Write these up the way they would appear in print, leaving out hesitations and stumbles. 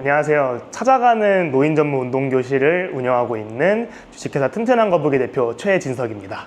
안녕하세요. 찾아가는 노인 전문 운동교실을 운영하고 있는 주식회사 튼튼한 거북이 대표 최진석입니다.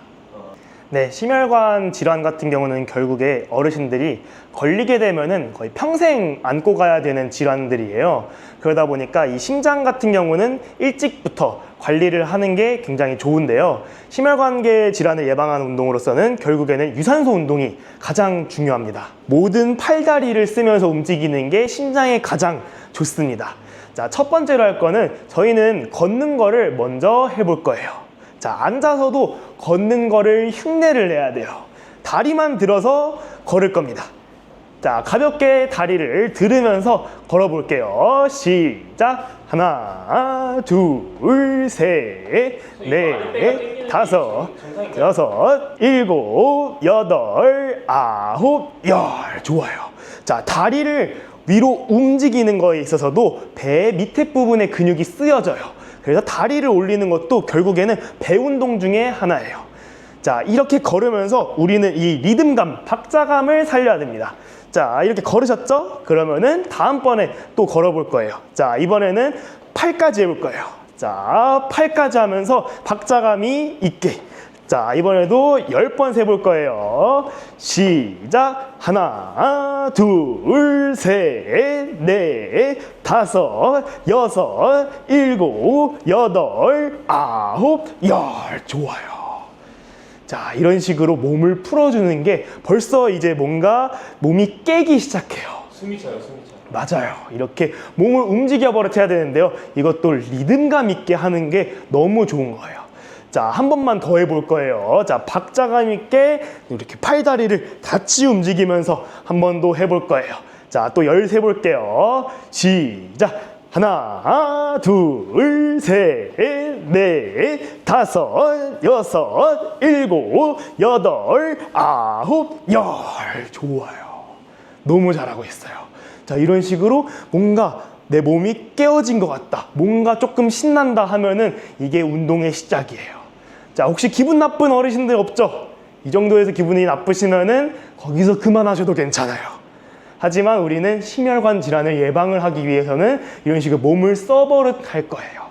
네, 심혈관 질환 같은 경우는 결국에 어르신들이 걸리게 되면은 거의 평생 안고 가야 되는 질환들이에요. 그러다 보니까 이 심장 같은 경우는 일찍부터 관리를 하는 게 굉장히 좋은데요. 심혈관계 질환을 예방하는 운동으로서는 결국에는 유산소 운동이 가장 중요합니다. 모든 팔다리를 쓰면서 움직이는 게 심장에 가장 좋습니다. 자, 첫 번째로 할 거는 저희는 걷는 거를 먼저 해볼 거예요. 자, 앉아서도 걷는 거를 흉내를 내야 돼요. 다리만 들어서 걸을 겁니다. 자, 가볍게 다리를 들으면서 걸어볼게요. 시작! 하나, 둘, 셋, 넷, 다섯, 여섯, 일곱, 여덟, 아홉, 열. 좋아요. 자, 다리를 위로 움직이는 거에 있어서도 배 밑에 부분에 근육이 쓰여져요. 그래서 다리를 올리는 것도 결국에는 배 운동 중에 하나예요. 자, 이렇게 걸으면서 우리는 이 리듬감, 박자감을 살려야 됩니다. 자, 이렇게 걸으셨죠? 그러면은 다음번에 또 걸어볼 거예요. 자, 이번에는 팔까지 해볼 거예요. 자, 팔까지 하면서 박자감이 있게. 자, 이번에도 10번 세볼 거예요. 시작! 하나, 둘, 셋, 넷, 다섯, 여섯, 일곱, 여덟, 아홉, 열. 좋아요. 자, 이런 식으로 몸을 풀어주는 게 벌써 이제 뭔가 몸이 깨기 시작해요. 숨이 차요, 숨이 차요. 맞아요. 이렇게 몸을 움직여 버릇해야 되는데요. 이것도 리듬감 있게 하는 게 너무 좋은 거예요. 자, 한 번만 더 해볼 거예요. 자, 박자감 있게 이렇게 팔다리를 같이 움직이면서 한 번 더 해볼 거예요. 자, 또 13 볼게요. 시작! 하나, 둘, 셋, 넷, 다섯, 여섯, 일곱, 여덟, 아홉, 열. 좋아요. 너무 잘하고 있어요. 자, 이런 식으로 뭔가 내 몸이 깨어진 것 같다, 뭔가 조금 신난다 하면은 이게 운동의 시작이에요. 자, 혹시 기분 나쁜 어르신들 없죠? 이 정도에서 기분이 나쁘시면은 거기서 그만하셔도 괜찮아요. 하지만 우리는 심혈관 질환을 예방을 하기 위해서는 이런 식으로 몸을 써버릇 할 거예요.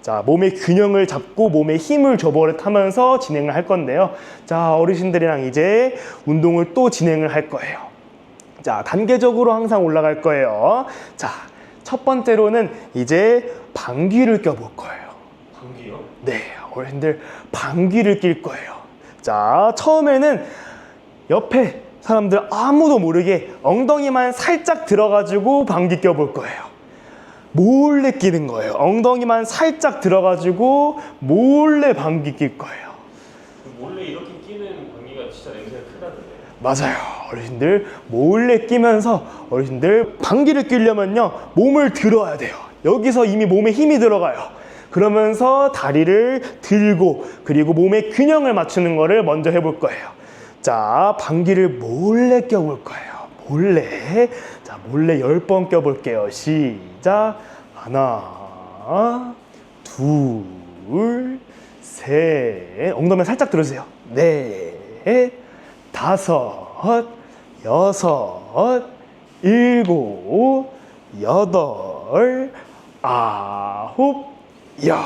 자, 몸의 균형을 잡고 몸에 힘을 줘버릇 하면서 진행을 할 건데요. 자, 어르신들이랑 이제 운동을 또 진행을 할 거예요. 자, 단계적으로 항상 올라갈 거예요. 자, 첫 번째로는 이제 방귀를 껴볼 거예요. 방귀요? 네, 어르신들 방귀를 낄 거예요. 자, 처음에는 옆에 사람들 아무도 모르게 엉덩이만 살짝 들어가지고 방귀 껴볼 거예요. 몰래 끼는 거예요. 엉덩이만 살짝 들어가지고 몰래 방귀 낄 거예요. 몰래 이렇게 끼는 방귀가 진짜 냄새가 크다던데. 맞아요. 어르신들 몰래 끼면서 어르신들 방귀를 뀌려면요, 몸을 들어야 돼요. 여기서 이미 몸에 힘이 들어가요. 그러면서 다리를 들고 그리고 몸의 균형을 맞추는 거를 먼저 해볼 거예요. 자, 방귀를 몰래 껴볼 거예요. 몰래. 자, 몰래 10번 껴볼게요. 시작. 하나, 둘, 셋. 엉덩이 살짝 들어주세요. 넷, 다섯, 여섯, 일곱, 여덟, 아홉, 열.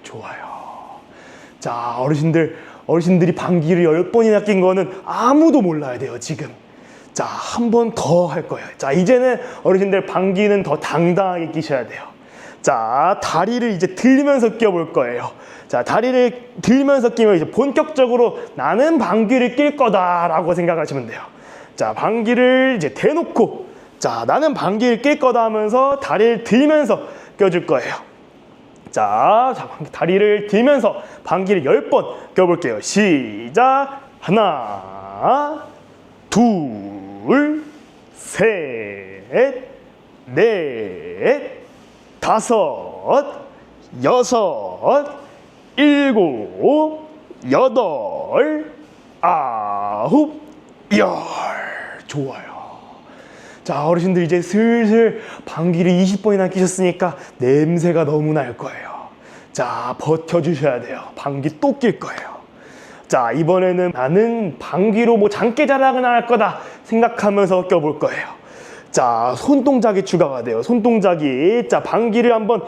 좋아요. 자, 어르신들이 방귀를 10번이나 낀 거는 아무도 몰라야 돼요, 지금. 자, 한 번 더 할 거예요. 자, 이제는 어르신들 방귀는 더 당당하게 끼셔야 돼요. 자, 다리를 이제 들면서 껴볼 거예요. 자, 다리를 들면서 끼면 이제 본격적으로 나는 방귀를 낄 거다라고 생각하시면 돼요. 자, 방귀를 이제 대놓고, 자, 나는 방귀를 낄 거다 하면서 다리를 들면서 껴줄 거예요. 자, 다리를 들면서 방귀를 10번 껴볼게요. 시작! 하나, 둘, 셋, 넷, 다섯, 여섯, 일곱, 여덟, 아홉, 열. 좋아요. 자, 어르신들 이제 슬슬 방귀를 20번이나 끼셨으니까 냄새가 너무 날 거예요. 자, 버텨주셔야 돼요. 방귀 또 낄 거예요. 자, 이번에는 나는 방귀로 뭐 장기자랑을 할 거다 생각하면서 껴볼 거예요. 자, 손동작이 추가가 돼요. 손동작이. 자, 방귀를 한번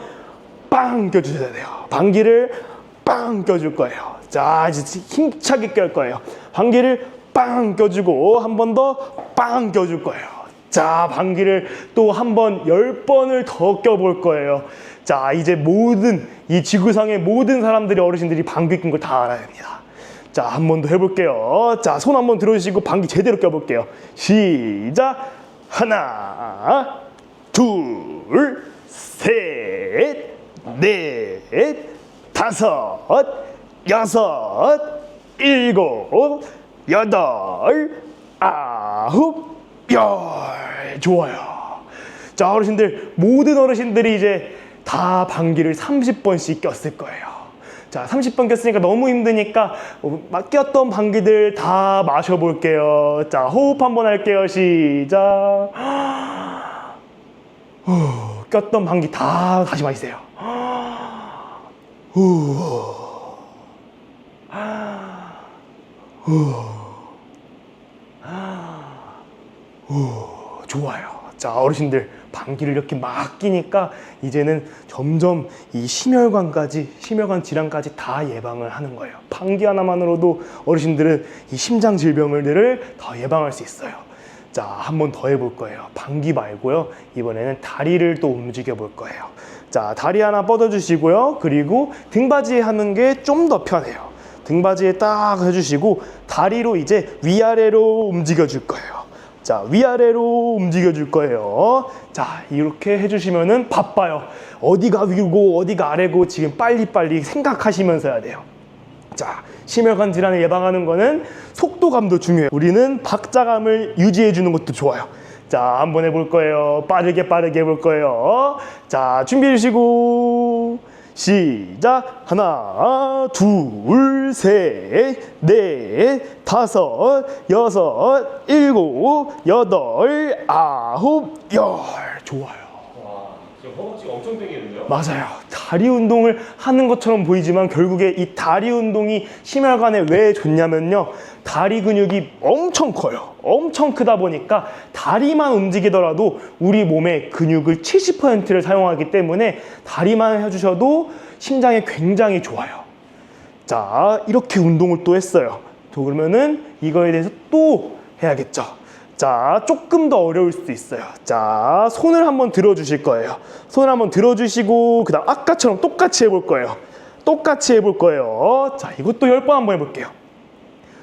빵 껴주셔야 돼요. 방귀를 빵 껴줄 거예요. 자, 이제 힘차게 껴 거예요. 방귀를 빵 껴주고 한 번 더 빵 껴줄 거예요. 자, 방귀를 또 한 번 10번을 더 껴볼 거예요. 자, 이제 모든 이 지구상의 모든 사람들이 어르신들이 방귀 낀 걸 다 알아야 됩니다. 자, 한 번 더 해볼게요. 자, 손 한 번 들어주시고 방귀 제대로 껴볼게요. 시작. 하나, 둘, 셋, 넷, 다섯, 여섯, 일곱, 여덟, 아홉, 열. 좋아요. 자, 어르신들, 모든 어르신들이 이제 다 방귀를 30번씩 꼈을 거예요. 자, 30번 꼈으니까 너무 힘드니까 꼈던 방귀들 다 마셔볼게요. 자, 호흡 한번 할게요. 시작. 꼈던 방귀 다 다시 마시세요. 좋아요. 자, 어르신들 방귀를 이렇게 막 끼니까 이제는 점점 이 심혈관 질환까지 다 예방을 하는 거예요. 방귀 하나만으로도 어르신들은 이 심장 질병들을 더 예방할 수 있어요. 자, 한 번 더 해볼 거예요. 방귀 말고요. 이번에는 다리를 또 움직여 볼 거예요. 자, 다리 하나 뻗어주시고요. 그리고 등받이에 하는 게 좀 더 편해요. 등받이에 딱 해주시고 다리로 이제 위아래로 움직여 줄 거예요. 자, 위아래로 움직여 줄 거예요. 자, 이렇게 해주시면은 바빠요. 어디가 위고 어디가 아래고 지금 빨리빨리 생각하시면서 해야 돼요. 자, 심혈관 질환을 예방하는 거는 속도감도 중요해요. 우리는 박자감을 유지해 주는 것도 좋아요. 자, 한번 해볼 거예요. 빠르게 해볼 거예요. 자, 준비해 주시고 시작. 하나, 둘, 셋, 넷, 다섯, 여섯, 일곱, 여덟, 아홉, 열. 좋아요. 와, 지금 허벅지가 엄청 땡기는데요? 맞아요. 다리 운동을 하는 것처럼 보이지만 결국에 이 다리 운동이 심혈관에 왜 좋냐면요. 다리 근육이 엄청 커요. 엄청 크다 보니까 다리만 움직이더라도 우리 몸의 근육을 70%를 사용하기 때문에 다리만 해주셔도 심장에 굉장히 좋아요. 자, 이렇게 운동을 또 했어요. 그러면은 이거에 대해서 또 해야겠죠. 자, 조금 더 어려울 수도 있어요. 자, 손을 한번 들어주실 거예요. 손을 한번 들어주시고 그 다음 아까처럼 똑같이 해볼 거예요. 똑같이 해볼 거예요. 자, 이것도 10번 한번 해볼게요.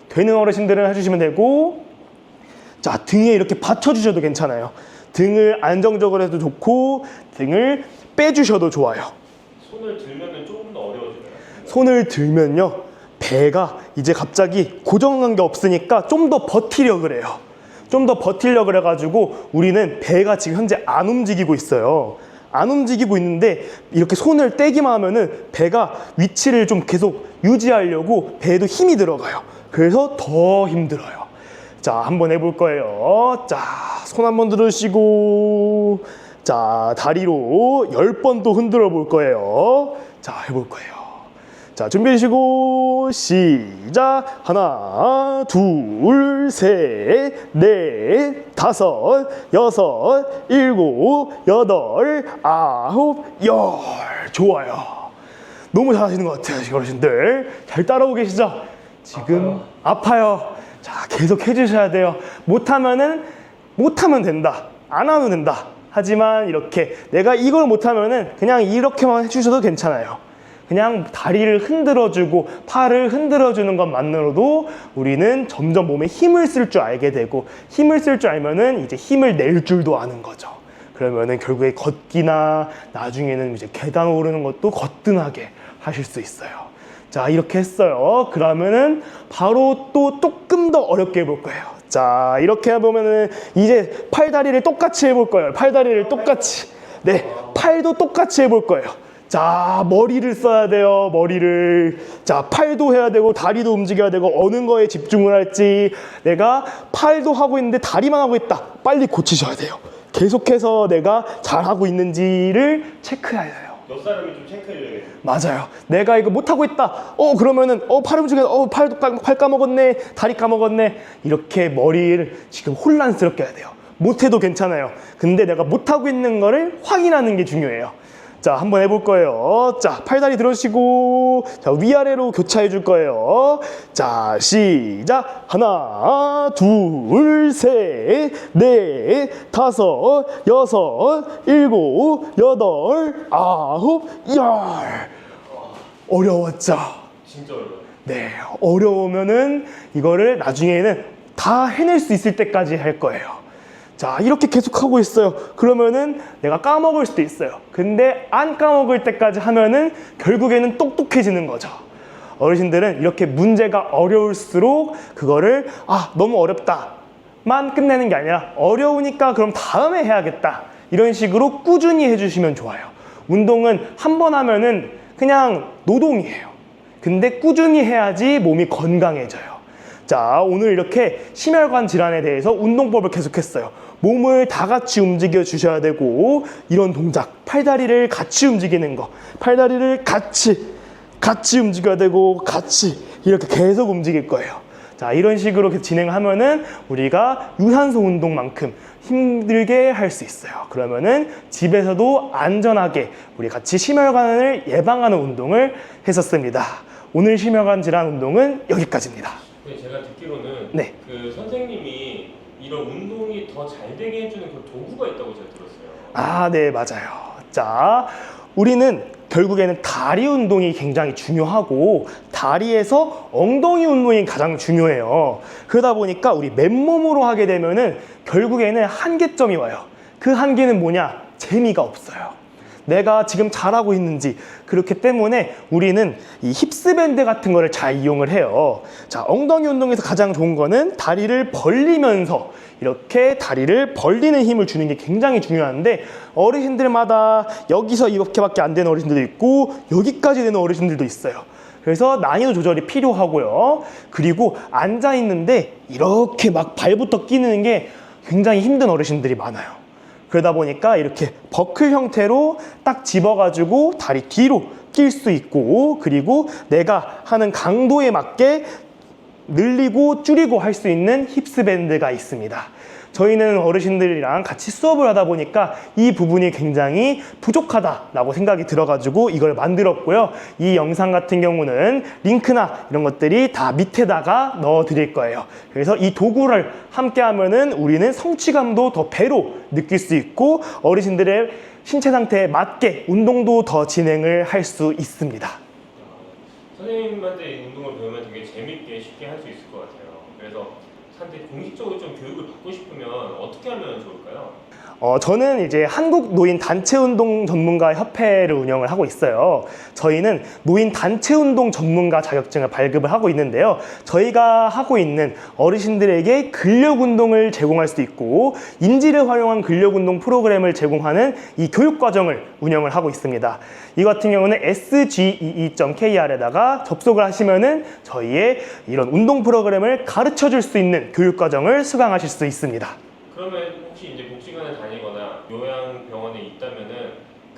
되는 어르신들은 해주시면 되고, 자, 등에 이렇게 받쳐주셔도 괜찮아요. 등을 안정적으로 해도 좋고 등을 빼주셔도 좋아요. 손을 들면 조금 더 어려워지나요? 손을 들면요, 배가 이제 갑자기 고정한 게 없으니까 좀 더 버티려 그래요. 좀 더 버티려 그래가지고 우리는 배가 지금 현재 안 움직이고 있어요. 안 움직이고 있는데 이렇게 손을 떼기만 하면은 배가 위치를 좀 계속 유지하려고 배에도 힘이 들어가요. 그래서 더 힘들어요. 자, 한번 해볼 거예요. 자, 손 한번 들으시고, 자, 다리로 10번 또 흔들어 볼 거예요. 자, 해볼 거예요. 자, 준비하시고 시작. 하나, 둘, 셋, 넷, 다섯, 여섯, 일곱, 여덟, 아홉, 열. 좋아요. 너무 잘하시는 것 같아요, 지금 어르신들. 잘 따라오고 계시죠? 지금 아파요. 자, 계속 해주셔야 돼요. 못하면 된다. 안 하면 된다. 하지만 이렇게 내가 이걸 못하면은 그냥 이렇게만 해주셔도 괜찮아요. 그냥 다리를 흔들어주고 팔을 흔들어주는 것만으로도 우리는 점점 몸에 힘을 쓸 줄 알게 되고, 힘을 쓸 줄 알면은 이제 힘을 낼 줄도 아는 거죠. 그러면은 결국에 걷기나 나중에는 이제 계단 오르는 것도 거뜬하게 하실 수 있어요. 자, 이렇게 했어요. 그러면은 바로 또 조금 더 어렵게 해볼 거예요. 자, 이렇게 해보면은 이제 팔다리를 똑같이 해볼 거예요. 팔다리를 똑같이. 네, 팔도 똑같이 해볼 거예요. 자, 머리를 써야 돼요. 머리를. 자, 팔도 해야 되고 다리도 움직여야 되고 어느 거에 집중을 할지. 내가 팔도 하고 있는데 다리만 하고 있다. 빨리 고치셔야 돼요. 계속해서 내가 잘하고 있는지를 체크해야 돼요. 몇 사람이 좀 체크해줘야겠어요. 맞아요. 내가 이거 못하고 있다. 그러면은 팔 움직여. 팔 까먹었네. 다리 까먹었네. 이렇게 머리를 지금 혼란스럽게 해야 돼요. 못해도 괜찮아요. 근데 내가 못하고 있는 거를 확인하는 게 중요해요. 자, 한번 해볼 거예요. 자, 팔다리 들어주시고, 자, 위아래로 교차해 줄 거예요. 자, 시작. 하나, 둘, 셋, 넷, 다섯, 여섯, 일곱, 여덟, 아홉, 열. 어려웠죠? 진짜 어려워요. 네, 어려우면은 이거를 나중에는 다 해낼 수 있을 때까지 할 거예요. 자, 이렇게 계속 하고 있어요. 그러면은 내가 까먹을 수도 있어요. 근데 안 까먹을 때까지 하면은 결국에는 똑똑해지는 거죠. 어르신들은 이렇게 문제가 어려울수록 그거를 너무 어렵다만 끝내는 게 아니라 어려우니까 그럼 다음에 해야겠다. 이런 식으로 꾸준히 해주시면 좋아요. 운동은 한 번 하면은 그냥 노동이에요. 근데 꾸준히 해야지 몸이 건강해져요. 자, 오늘 이렇게 심혈관 질환에 대해서 운동법을 계속했어요. 몸을 다 같이 움직여 주셔야 되고, 이런 동작, 팔다리를 같이 움직이는 거, 팔다리를 같이 움직여야 되고, 같이 이렇게 계속 움직일 거예요. 자, 이런 식으로 계속 진행하면은 우리가 유산소 운동만큼 힘들게 할 수 있어요. 그러면은 집에서도 안전하게 우리 같이 심혈관을 예방하는 운동을 했었습니다. 오늘 심혈관 질환 운동은 여기까지입니다. 근데 제가 듣기로는 네. 그 선생님이 이런 운동이 더 잘 되게 해주는 그 도구가 있다고 제가 들었어요. 네, 맞아요. 자, 우리는 결국에는 다리 운동이 굉장히 중요하고 다리에서 엉덩이 운동이 가장 중요해요. 그러다 보니까 우리 맨몸으로 하게 되면은 결국에는 한계점이 와요. 그 한계는 뭐냐? 재미가 없어요. 내가 지금 잘하고 있는지. 그렇기 때문에 우리는 이 힙스밴드 같은 거를 잘 이용을 해요. 자, 엉덩이 운동에서 가장 좋은 거는 다리를 벌리면서 이렇게 다리를 벌리는 힘을 주는 게 굉장히 중요한데, 어르신들마다 여기서 이렇게밖에 안 되는 어르신들도 있고 여기까지 되는 어르신들도 있어요. 그래서 난이도 조절이 필요하고요. 그리고 앉아 있는데 이렇게 막 발부터 끼는 게 굉장히 힘든 어르신들이 많아요. 그러다 보니까 이렇게 버클 형태로 딱 집어가지고 다리 뒤로 낄 수 있고, 그리고 내가 하는 강도에 맞게 늘리고 줄이고 할 수 있는 힙스밴드가 있습니다. 저희는 어르신들이랑 같이 수업을 하다 보니까 이 부분이 굉장히 부족하다라고 생각이 들어가지고 이걸 만들었고요. 이 영상 같은 경우는 링크나 이런 것들이 다 밑에다가 넣어 드릴 거예요. 그래서 이 도구를 함께 하면은 우리는 성취감도 더 배로 느낄 수 있고, 어르신들의 신체 상태에 맞게 운동도 더 진행을 할 수 있습니다. 선생님한테 이 운동을 배우면 되게 재밌게 쉽게 할 수 있을 것 같아요. 그래서 한테 공식적으로 좀 교육을 받고 싶으면 어떻게 하면 좋을까요? 저는 이제 한국 노인 단체 운동 전문가 협회를 운영을 하고 있어요. 저희는 노인 단체 운동 전문가 자격증을 발급을 하고 있는데요. 저희가 하고 있는 어르신들에게 근력 운동을 제공할 수도 있고, 인지를 활용한 근력 운동 프로그램을 제공하는 이 교육 과정을 운영을 하고 있습니다. 이 같은 경우는 sgee.kr에다가 접속을 하시면은 저희의 이런 운동 프로그램을 가르쳐 줄 수 있는 교육 과정을 수강하실 수 있습니다. 그러면 혹시 이제 복지관에 다니거나 요양병원에 있다면은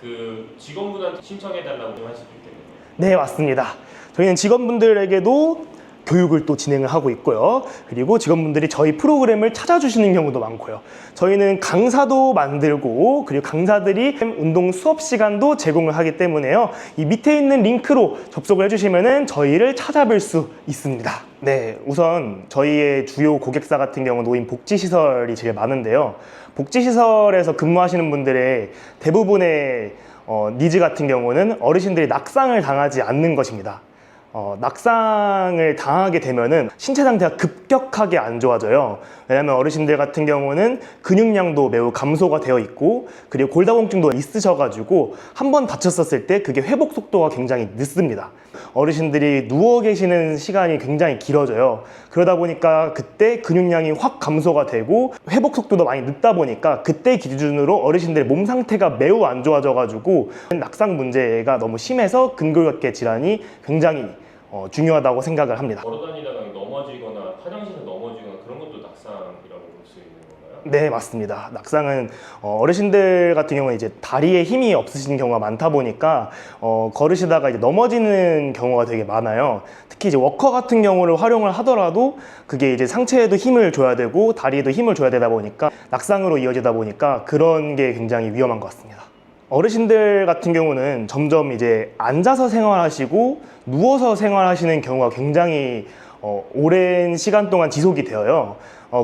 그 직원분한테 신청해달라고 할 수도 있겠네요. 네, 맞습니다. 저희는 직원분들에게도 교육을 또 진행을 하고 있고요. 그리고 직원분들이 저희 프로그램을 찾아주시는 경우도 많고요. 저희는 강사도 만들고, 그리고 강사들이 운동 수업 시간도 제공을 하기 때문에요. 이 밑에 있는 링크로 접속을 해주시면은 저희를 찾아뵐 수 있습니다. 네, 우선 저희의 주요 고객사 같은 경우 노인 복지시설이 제일 많은데요. 복지시설에서 근무하시는 분들의 대부분의 니즈 같은 경우는 어르신들이 낙상을 당하지 않는 것입니다. 낙상을 당하게 되면은 신체 상태가 급격하게 안 좋아져요. 왜냐하면 어르신들 같은 경우는 근육량도 매우 감소가 되어 있고, 그리고 골다공증도 있으셔가지고 한번 다쳤었을 때 그게 회복 속도가 굉장히 늦습니다. 어르신들이 누워 계시는 시간이 굉장히 길어져요. 그러다 보니까 그때 근육량이 확 감소가 되고 회복 속도도 많이 늦다 보니까 그때 기준으로 어르신들의 몸 상태가 매우 안 좋아져가지고 낙상 문제가 너무 심해서 근골격계 질환이 굉장히 중요하다고 생각을 합니다. 걸어다니다가 넘어지거나 화장실에서 넘어지거나 그런 것도 낙상이라고 볼 수 있는 건가요? 네, 맞습니다. 낙상은 어르신들 같은 경우는 이제 다리에 힘이 없으신 경우가 많다 보니까 걸으시다가 이제 넘어지는 경우가 되게 많아요. 특히 이제 워커 같은 경우를 활용을 하더라도 그게 이제 상체에도 힘을 줘야 되고 다리에도 힘을 줘야 되다 보니까 낙상으로 이어지다 보니까 그런 게 굉장히 위험한 것 같습니다. 어르신들 같은 경우는 점점 이제 앉아서 생활하시고 누워서 생활하시는 경우가 굉장히 오랜 시간 동안 지속이 되어요.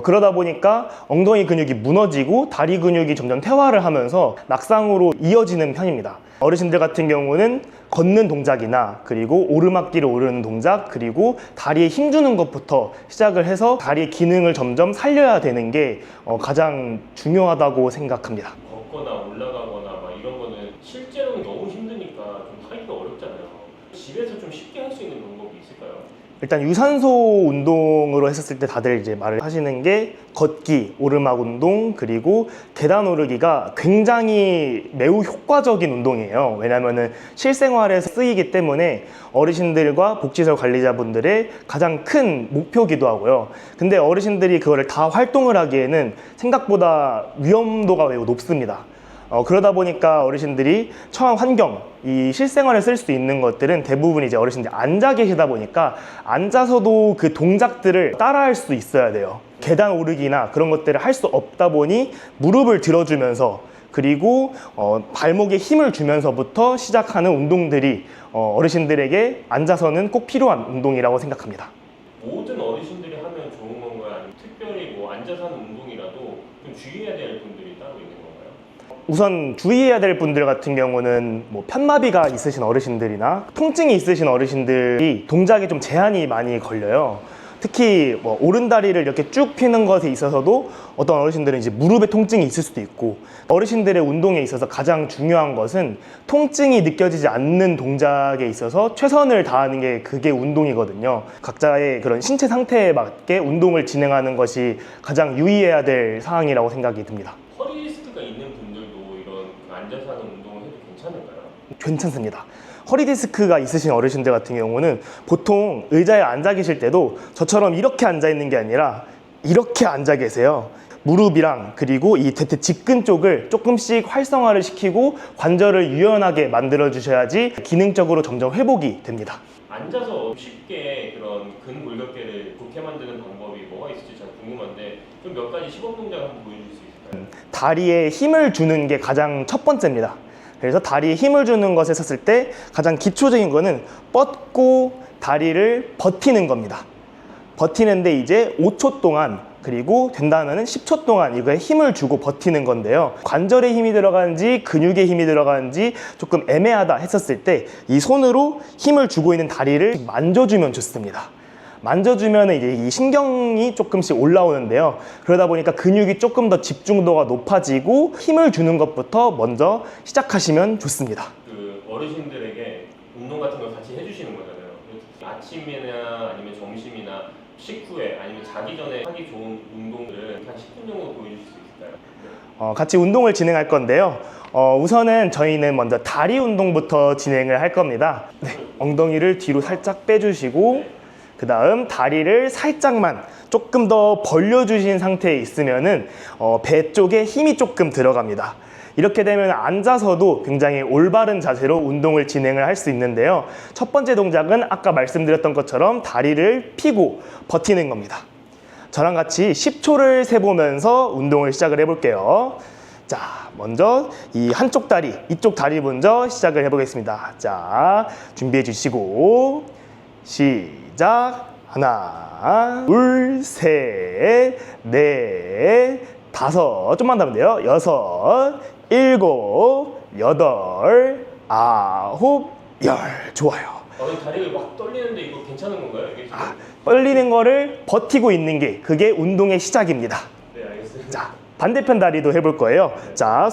그러다 보니까 엉덩이 근육이 무너지고 다리 근육이 점점 퇴화를 하면서 낙상으로 이어지는 편입니다. 어르신들 같은 경우는 걷는 동작이나 그리고 오르막길을 오르는 동작 그리고 다리에 힘주는 것부터 시작을 해서 다리의 기능을 점점 살려야 되는 게 가장 중요하다고 생각합니다. 걷거나 올라가거나 막 이런 거는 실제로는 너무 힘드니까 좀 하기가 어렵잖아요. 집에서 좀 쉽게 할 수 있는 방법이 있을까요? 일단 유산소 운동으로 했었을 때 다들 이제 말을 하시는 게 걷기, 오르막 운동, 그리고 계단 오르기가 굉장히 매우 효과적인 운동이에요. 왜냐면은 실생활에서 쓰이기 때문에 어르신들과 복지시설 관리자분들의 가장 큰 목표기도 하고요. 근데 어르신들이 그거를 다 활동을 하기에는 생각보다 위험도가 매우 높습니다. 그러다 보니까 어르신들이 처한 환경, 이 실생활에 쓸 수 있는 것들은 대부분 이제 어르신들이 앉아 계시다 보니까 앉아서도 그 동작들을 따라할 수 있어야 돼요. 계단 오르기나 그런 것들을 할 수 없다 보니 무릎을 들어주면서 그리고 발목에 힘을 주면서부터 시작하는 운동들이 어르신들에게 앉아서는 꼭 필요한 운동이라고 생각합니다. 모든 어르신들이 하면 좋은 건가요? 아니면 특별히 뭐 앉아서 하는 운동이라도 좀 주의해야 될 분들이 따로 있는 건가요? 우선 주의해야 될 분들 같은 경우는 뭐 편마비가 있으신 어르신들이나 통증이 있으신 어르신들이 동작에 좀 제한이 많이 걸려요. 특히 뭐 오른다리를 이렇게 쭉 펴는 것에 있어서도 어떤 어르신들은 이제 무릎에 통증이 있을 수도 있고, 어르신들의 운동에 있어서 가장 중요한 것은 통증이 느껴지지 않는 동작에 있어서 최선을 다하는 게 그게 운동이거든요. 각자의 그런 신체 상태에 맞게 운동을 진행하는 것이 가장 유의해야 될 사항이라고 생각이 듭니다. 허리 디스크가 있는 분들도 이런 앉아서 하는 운동을 해도 괜찮을까요? 괜찮습니다. 허리 디스크가 있으신 어르신들 같은 경우는 보통 의자에 앉아 계실 때도 저처럼 이렇게 앉아 있는 게 아니라 이렇게 앉아 계세요. 무릎이랑 그리고 이 대퇴 직근 쪽을 조금씩 활성화를 시키고 관절을 유연하게 만들어 주셔야지 기능적으로 점점 회복이 됩니다. 앉아서 쉽게 그런 근골격계를 좋게 만드는 방법이 뭐가 있을지 잘 궁금한데 좀 몇 가지 시범 동작 한번 보여줄 수 있을까요? 다리에 힘을 주는 게 가장 첫 번째입니다. 그래서 다리에 힘을 주는 것에 썼을 때 가장 기초적인 거는 뻗고 다리를 버티는 겁니다. 버티는데 이제 5초 동안 그리고 된다면 10초 동안 이거에 힘을 주고 버티는 건데요. 관절에 힘이 들어가는지 근육에 힘이 들어가는지 조금 애매하다 했었을 때 이 손으로 힘을 주고 있는 다리를 만져주면 좋습니다. 만져주면 이제 이 신경이 조금씩 올라오는데요. 그러다 보니까 근육이 조금 더 집중도가 높아지고 힘을 주는 것부터 먼저 시작하시면 좋습니다. 그 어르신들에게 운동 같은 걸 같이 해주시는 거잖아요. 아침이나 아니면 점심이나 식후에 아니면 자기 전에 하기 좋은 운동들을 한 10분 정도 보여줄 수 있을까요? 같이 운동을 진행할 건데요. 우선은 저희는 먼저 다리 운동부터 진행을 할 겁니다. 네, 엉덩이를 뒤로 살짝 빼주시고 그 다음 다리를 살짝만 조금 더 벌려주신 상태에 있으면은 배 쪽에 힘이 조금 들어갑니다. 이렇게 되면 앉아서도 굉장히 올바른 자세로 운동을 진행을 할 수 있는데요. 첫 번째 동작은 아까 말씀드렸던 것처럼 다리를 펴고 버티는 겁니다. 저랑 같이 10초를 세보면서 운동을 시작을 해볼게요. 자, 먼저 이 한쪽 다리, 이쪽 다리 먼저 시작을 해보겠습니다. 자, 준비해 주시고 시작. 하나, 둘, 셋, 넷, 다섯, 좀만 더 하면 돼요. 여섯, 일곱, 여덟, 아홉, 열. 좋아요. 다리가 막 떨리는데 이거 괜찮은 건가요? 이게 지금? 떨리는 거를 버티고 있는 게 그게 운동의 시작입니다. 네, 알겠습니다. 자, 반대편 다리도 해볼 거예요. 자,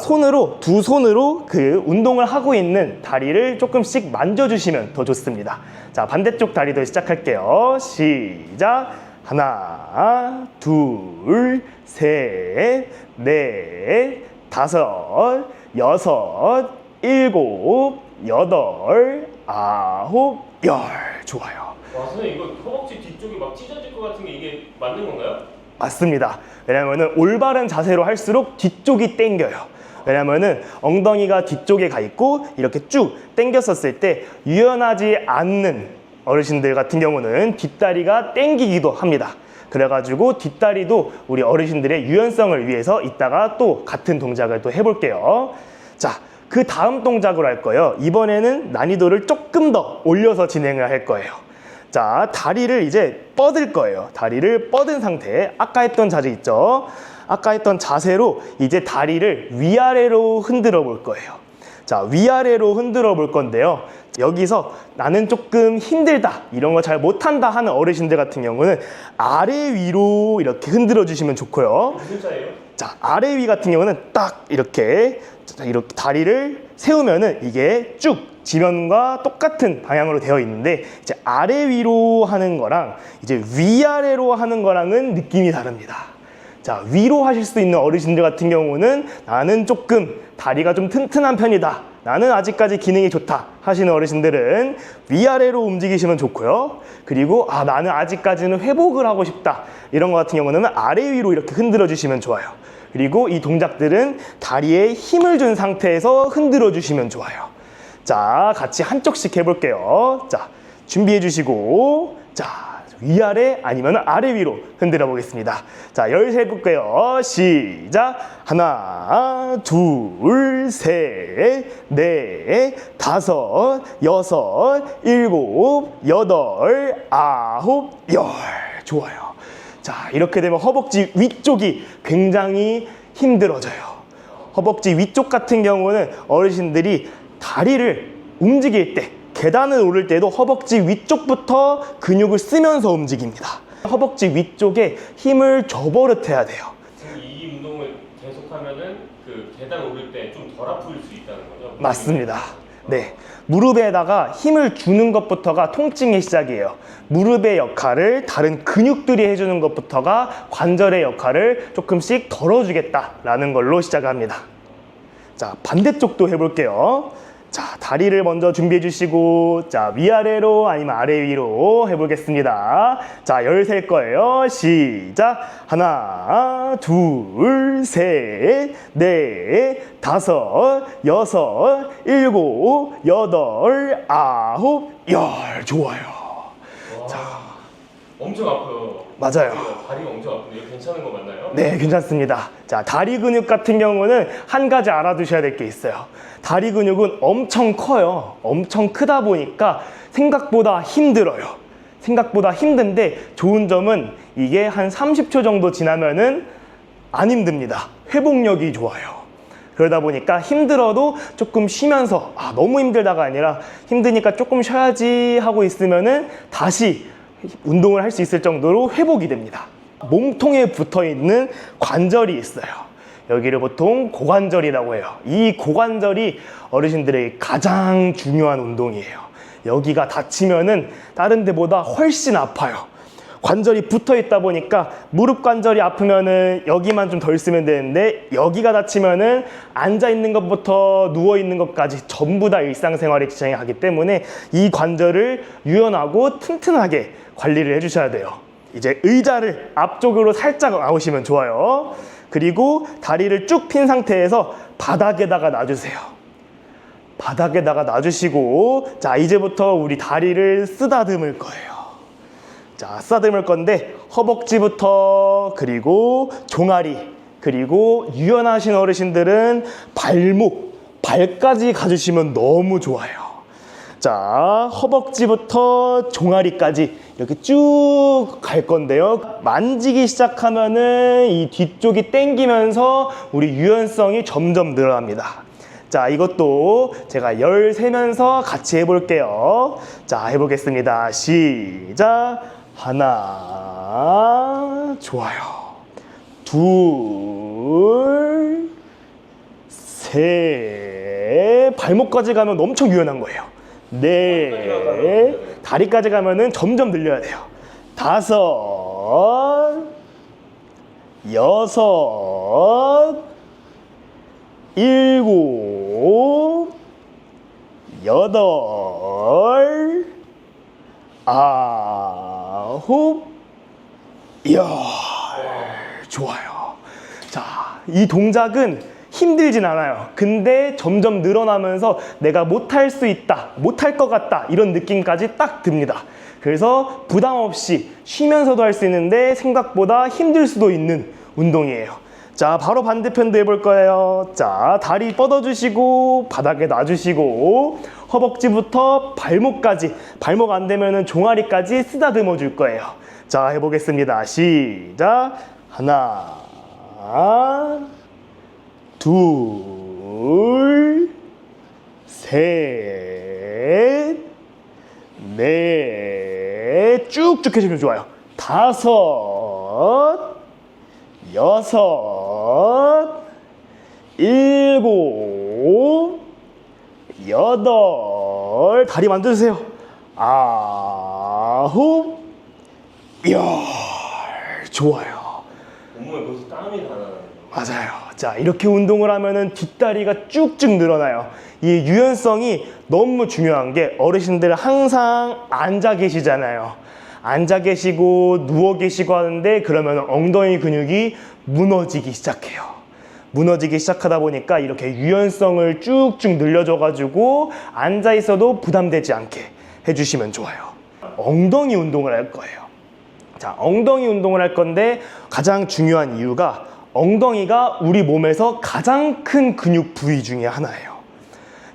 두 손으로 그 운동을 하고 있는 다리를 조금씩 만져주시면 더 좋습니다. 자, 반대쪽 다리도 시작할게요. 시작. 하나, 둘, 셋, 넷, 다섯, 여섯, 일곱, 여덟, 아홉, 열. 좋아요. 와, 선생님 이거 허벅지 뒤쪽이 막 찢어질 것 같은 게 이게 맞는 건가요? 맞습니다. 왜냐면은 올바른 자세로 할수록 뒤쪽이 당겨요. 왜냐면은 엉덩이가 뒤쪽에 가 있고 이렇게 쭉 당겼었을 때 유연하지 않는 어르신들 같은 경우는 뒷다리가 당기기도 합니다. 그래가지고 뒷다리도 우리 어르신들의 유연성을 위해서 이따가 또 같은 동작을 또 해볼게요. 자, 그 다음 동작으로 할 거예요. 이번에는 난이도를 조금 더 올려서 진행을 할 거예요. 자, 다리를 이제 뻗을 거예요. 다리를 뻗은 상태, 아까 했던 자세 있죠? 아까 했던 자세로 이제 다리를 위아래로 흔들어 볼 거예요. 자, 위아래로 흔들어 볼 건데요. 여기서 나는 조금 힘들다, 이런 거 잘 못한다 하는 어르신들 같은 경우는 아래 위로 이렇게 흔들어 주시면 좋고요. 무슨 차이예요? 자, 아래 위 같은 경우는 딱 이렇게 다리를 세우면은 이게 쭉 지면과 똑같은 방향으로 되어 있는데, 이제 아래 위로 하는 거랑 이제 위아래로 하는 거랑은 느낌이 다릅니다. 자, 위로 하실 수 있는 어르신들 같은 경우는 나는 조금 다리가 좀 튼튼한 편이다, 나는 아직까지 기능이 좋다 하시는 어르신들은 위아래로 움직이시면 좋고요. 그리고 나는 아직까지는 회복을 하고 싶다, 이런 거 같은 경우는 아래 위로 이렇게 흔들어 주시면 좋아요. 그리고 이 동작들은 다리에 힘을 준 상태에서 흔들어 주시면 좋아요. 자, 같이 한쪽씩 해볼게요. 자, 준비해 주시고, 자, 위아래 아니면 아래 위로 흔들어 보겠습니다. 자, 13 해볼게요. 시작. 하나, 둘, 셋, 넷, 다섯, 여섯, 일곱, 여덟, 아홉, 열. 좋아요. 자, 이렇게 되면 허벅지 위쪽이 굉장히 힘들어져요. 허벅지 위쪽 같은 경우는 어르신들이 다리를 움직일 때, 계단을 오를 때도 허벅지 위쪽부터 근육을 쓰면서 움직입니다. 허벅지 위쪽에 힘을 줘버릇해야 돼요. 이 운동을 계속하면은 그 계단 오를 때 좀 덜 아플 수 있다는 거죠? 맞습니다. 네, 무릎에다가 힘을 주는 것부터가 통증의 시작이에요. 무릎의 역할을 다른 근육들이 해주는 것부터가 관절의 역할을 조금씩 덜어주겠다라는 걸로 시작합니다. 자, 반대쪽도 해볼게요. 자, 다리를 먼저 준비해 주시고, 자, 위아래로 아니면 아래 위로 해보겠습니다. 자, 13 거예요. 시작. 하나, 둘, 셋, 넷, 다섯, 여섯, 일곱, 여덟, 아홉, 열. 좋아요. 와, 자, 엄청 아파요. 맞아요. 다리가 엄청 아픈데 이거 괜찮은 거 맞나요? 네, 괜찮습니다. 자, 다리 근육 같은 경우는 한 가지 알아두셔야 될 게 있어요. 다리 근육은 엄청 커요. 엄청 크다 보니까 생각보다 힘들어요. 생각보다 힘든데 좋은 점은 이게 한 30초 정도 지나면은 안 힘듭니다. 회복력이 좋아요. 그러다 보니까 힘들어도 조금 쉬면서 너무 힘들다가 아니라 힘드니까 조금 쉬어야지 하고 있으면은 다시 운동을 할 수 있을 정도로 회복이 됩니다. 몸통에 붙어 있는 관절이 있어요. 여기를 보통 고관절이라고 해요. 이 고관절이 어르신들의 가장 중요한 운동이에요. 여기가 다치면은 다른 데보다 훨씬 아파요. 관절이 붙어 있다 보니까 무릎 관절이 아프면은 여기만 좀 덜 쓰면 되는데, 여기가 다치면은 앉아 있는 것부터 누워 있는 것까지 전부 다 일상생활에 지장이 가기 때문에 이 관절을 유연하고 튼튼하게 관리를 해주셔야 돼요. 이제 의자를 앞쪽으로 살짝 나오시면 좋아요. 그리고 다리를 쭉 핀 상태에서 바닥에다가 놔주세요. 바닥에다가 놔주시고, 자, 이제부터 우리 다리를 쓰다듬을 거예요. 자, 쓰다듬을 건데 허벅지부터, 그리고 종아리, 그리고 유연하신 어르신들은 발목, 발까지 가주시면 너무 좋아요. 자, 허벅지부터 종아리까지 이렇게 쭉 갈 건데요. 만지기 시작하면은 이 뒤쪽이 당기면서 우리 유연성이 점점 늘어납니다. 자, 이것도 제가 13면서 같이 해볼게요. 자, 해보겠습니다. 시작. 하나, 좋아요. 둘, 셋, 발목까지 가면 엄청 유연한 거예요. 넷, 다리까지 가면은 점점 늘려야 돼요. 다섯, 여섯, 일곱, 여덟, 아홉, 열. 좋아요. 자, 이 동작은 힘들진 않아요. 근데 점점 늘어나면서 내가 못할 수 있다, 못할 것 같다 이런 느낌까지 딱 듭니다. 그래서 부담 없이 쉬면서도 할 수 있는데 생각보다 힘들 수도 있는 운동이에요. 자, 바로 반대편도 해볼 거예요. 자, 다리 뻗어주시고 바닥에 놔주시고 허벅지부터 발목까지, 발목 안 되면은 종아리까지 쓰다듬어 줄 거예요. 자, 해보겠습니다. 시작. 하나, 둘, 셋, 넷, 쭉쭉 해주면 좋아요. 다섯, 여섯, 일곱, 여덟, 다리 만져주세요. 아홉, 열, 좋아요. 온몸에 벌써 땀이 다 나네요. 맞아요. 자, 이렇게 운동을 하면은 뒷다리가 쭉쭉 늘어나요. 이 유연성이 너무 중요한 게 어르신들 항상 앉아 계시잖아요. 앉아 계시고 누워 계시고 하는데 그러면 엉덩이 근육이 무너지기 시작해요. 무너지기 시작하다 보니까 이렇게 유연성을 쭉쭉 늘려줘가지고 앉아 있어도 부담되지 않게 해주시면 좋아요. 엉덩이 운동을 할 거예요. 자, 엉덩이 운동을 할 건데 가장 중요한 이유가 엉덩이가 우리 몸에서 가장 큰 근육 부위 중에 하나예요.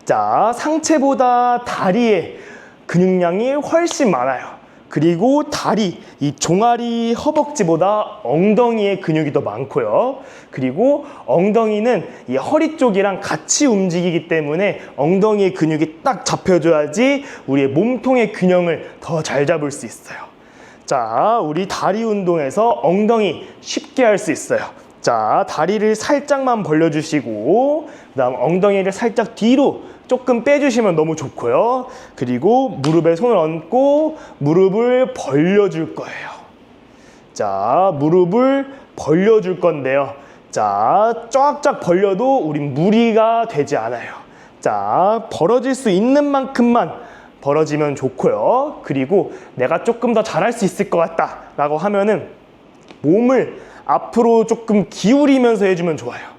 자, 상체보다 다리의 근육량이 훨씬 많아요. 그리고 다리, 이 종아리, 허벅지보다 엉덩이의 근육이 더 많고요. 그리고 엉덩이는 이 허리 쪽이랑 같이 움직이기 때문에 엉덩이의 근육이 딱 잡혀줘야지 우리의 몸통의 균형을 더 잘 잡을 수 있어요. 자, 우리 다리 운동에서 엉덩이 쉽게 할 수 있어요. 자, 다리를 살짝만 벌려주시고 그 다음 엉덩이를 살짝 뒤로 조금 빼주시면 너무 좋고요. 그리고 무릎에 손을 얹고 무릎을 벌려줄 거예요. 자, 무릎을 벌려줄 건데요. 자, 쫙쫙 벌려도 우린 무리가 되지 않아요. 자, 벌어질 수 있는 만큼만 벌어지면 좋고요. 그리고 내가 조금 더 잘할 수 있을 것 같다 라고 하면은 몸을 앞으로 조금 기울이면서 해주면 좋아요.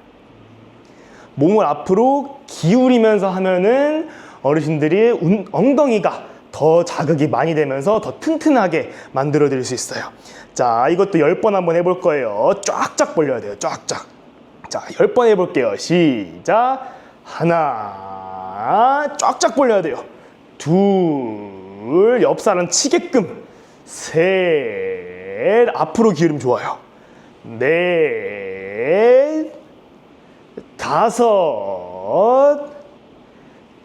몸을 앞으로 기울이면서 하면은 어르신들이 엉덩이가 더 자극이 많이 되면서 더 튼튼하게 만들어 드릴 수 있어요. 자, 이것도 10번 한번 해볼 거예요. 쫙쫙 벌려야 돼요. 쫙쫙. 자, 10번 해볼게요. 시작. 하나, 쫙쫙 벌려야 돼요. 둘, 옆사람 치게끔. 셋, 앞으로 기울이면 좋아요. 넷, 다섯,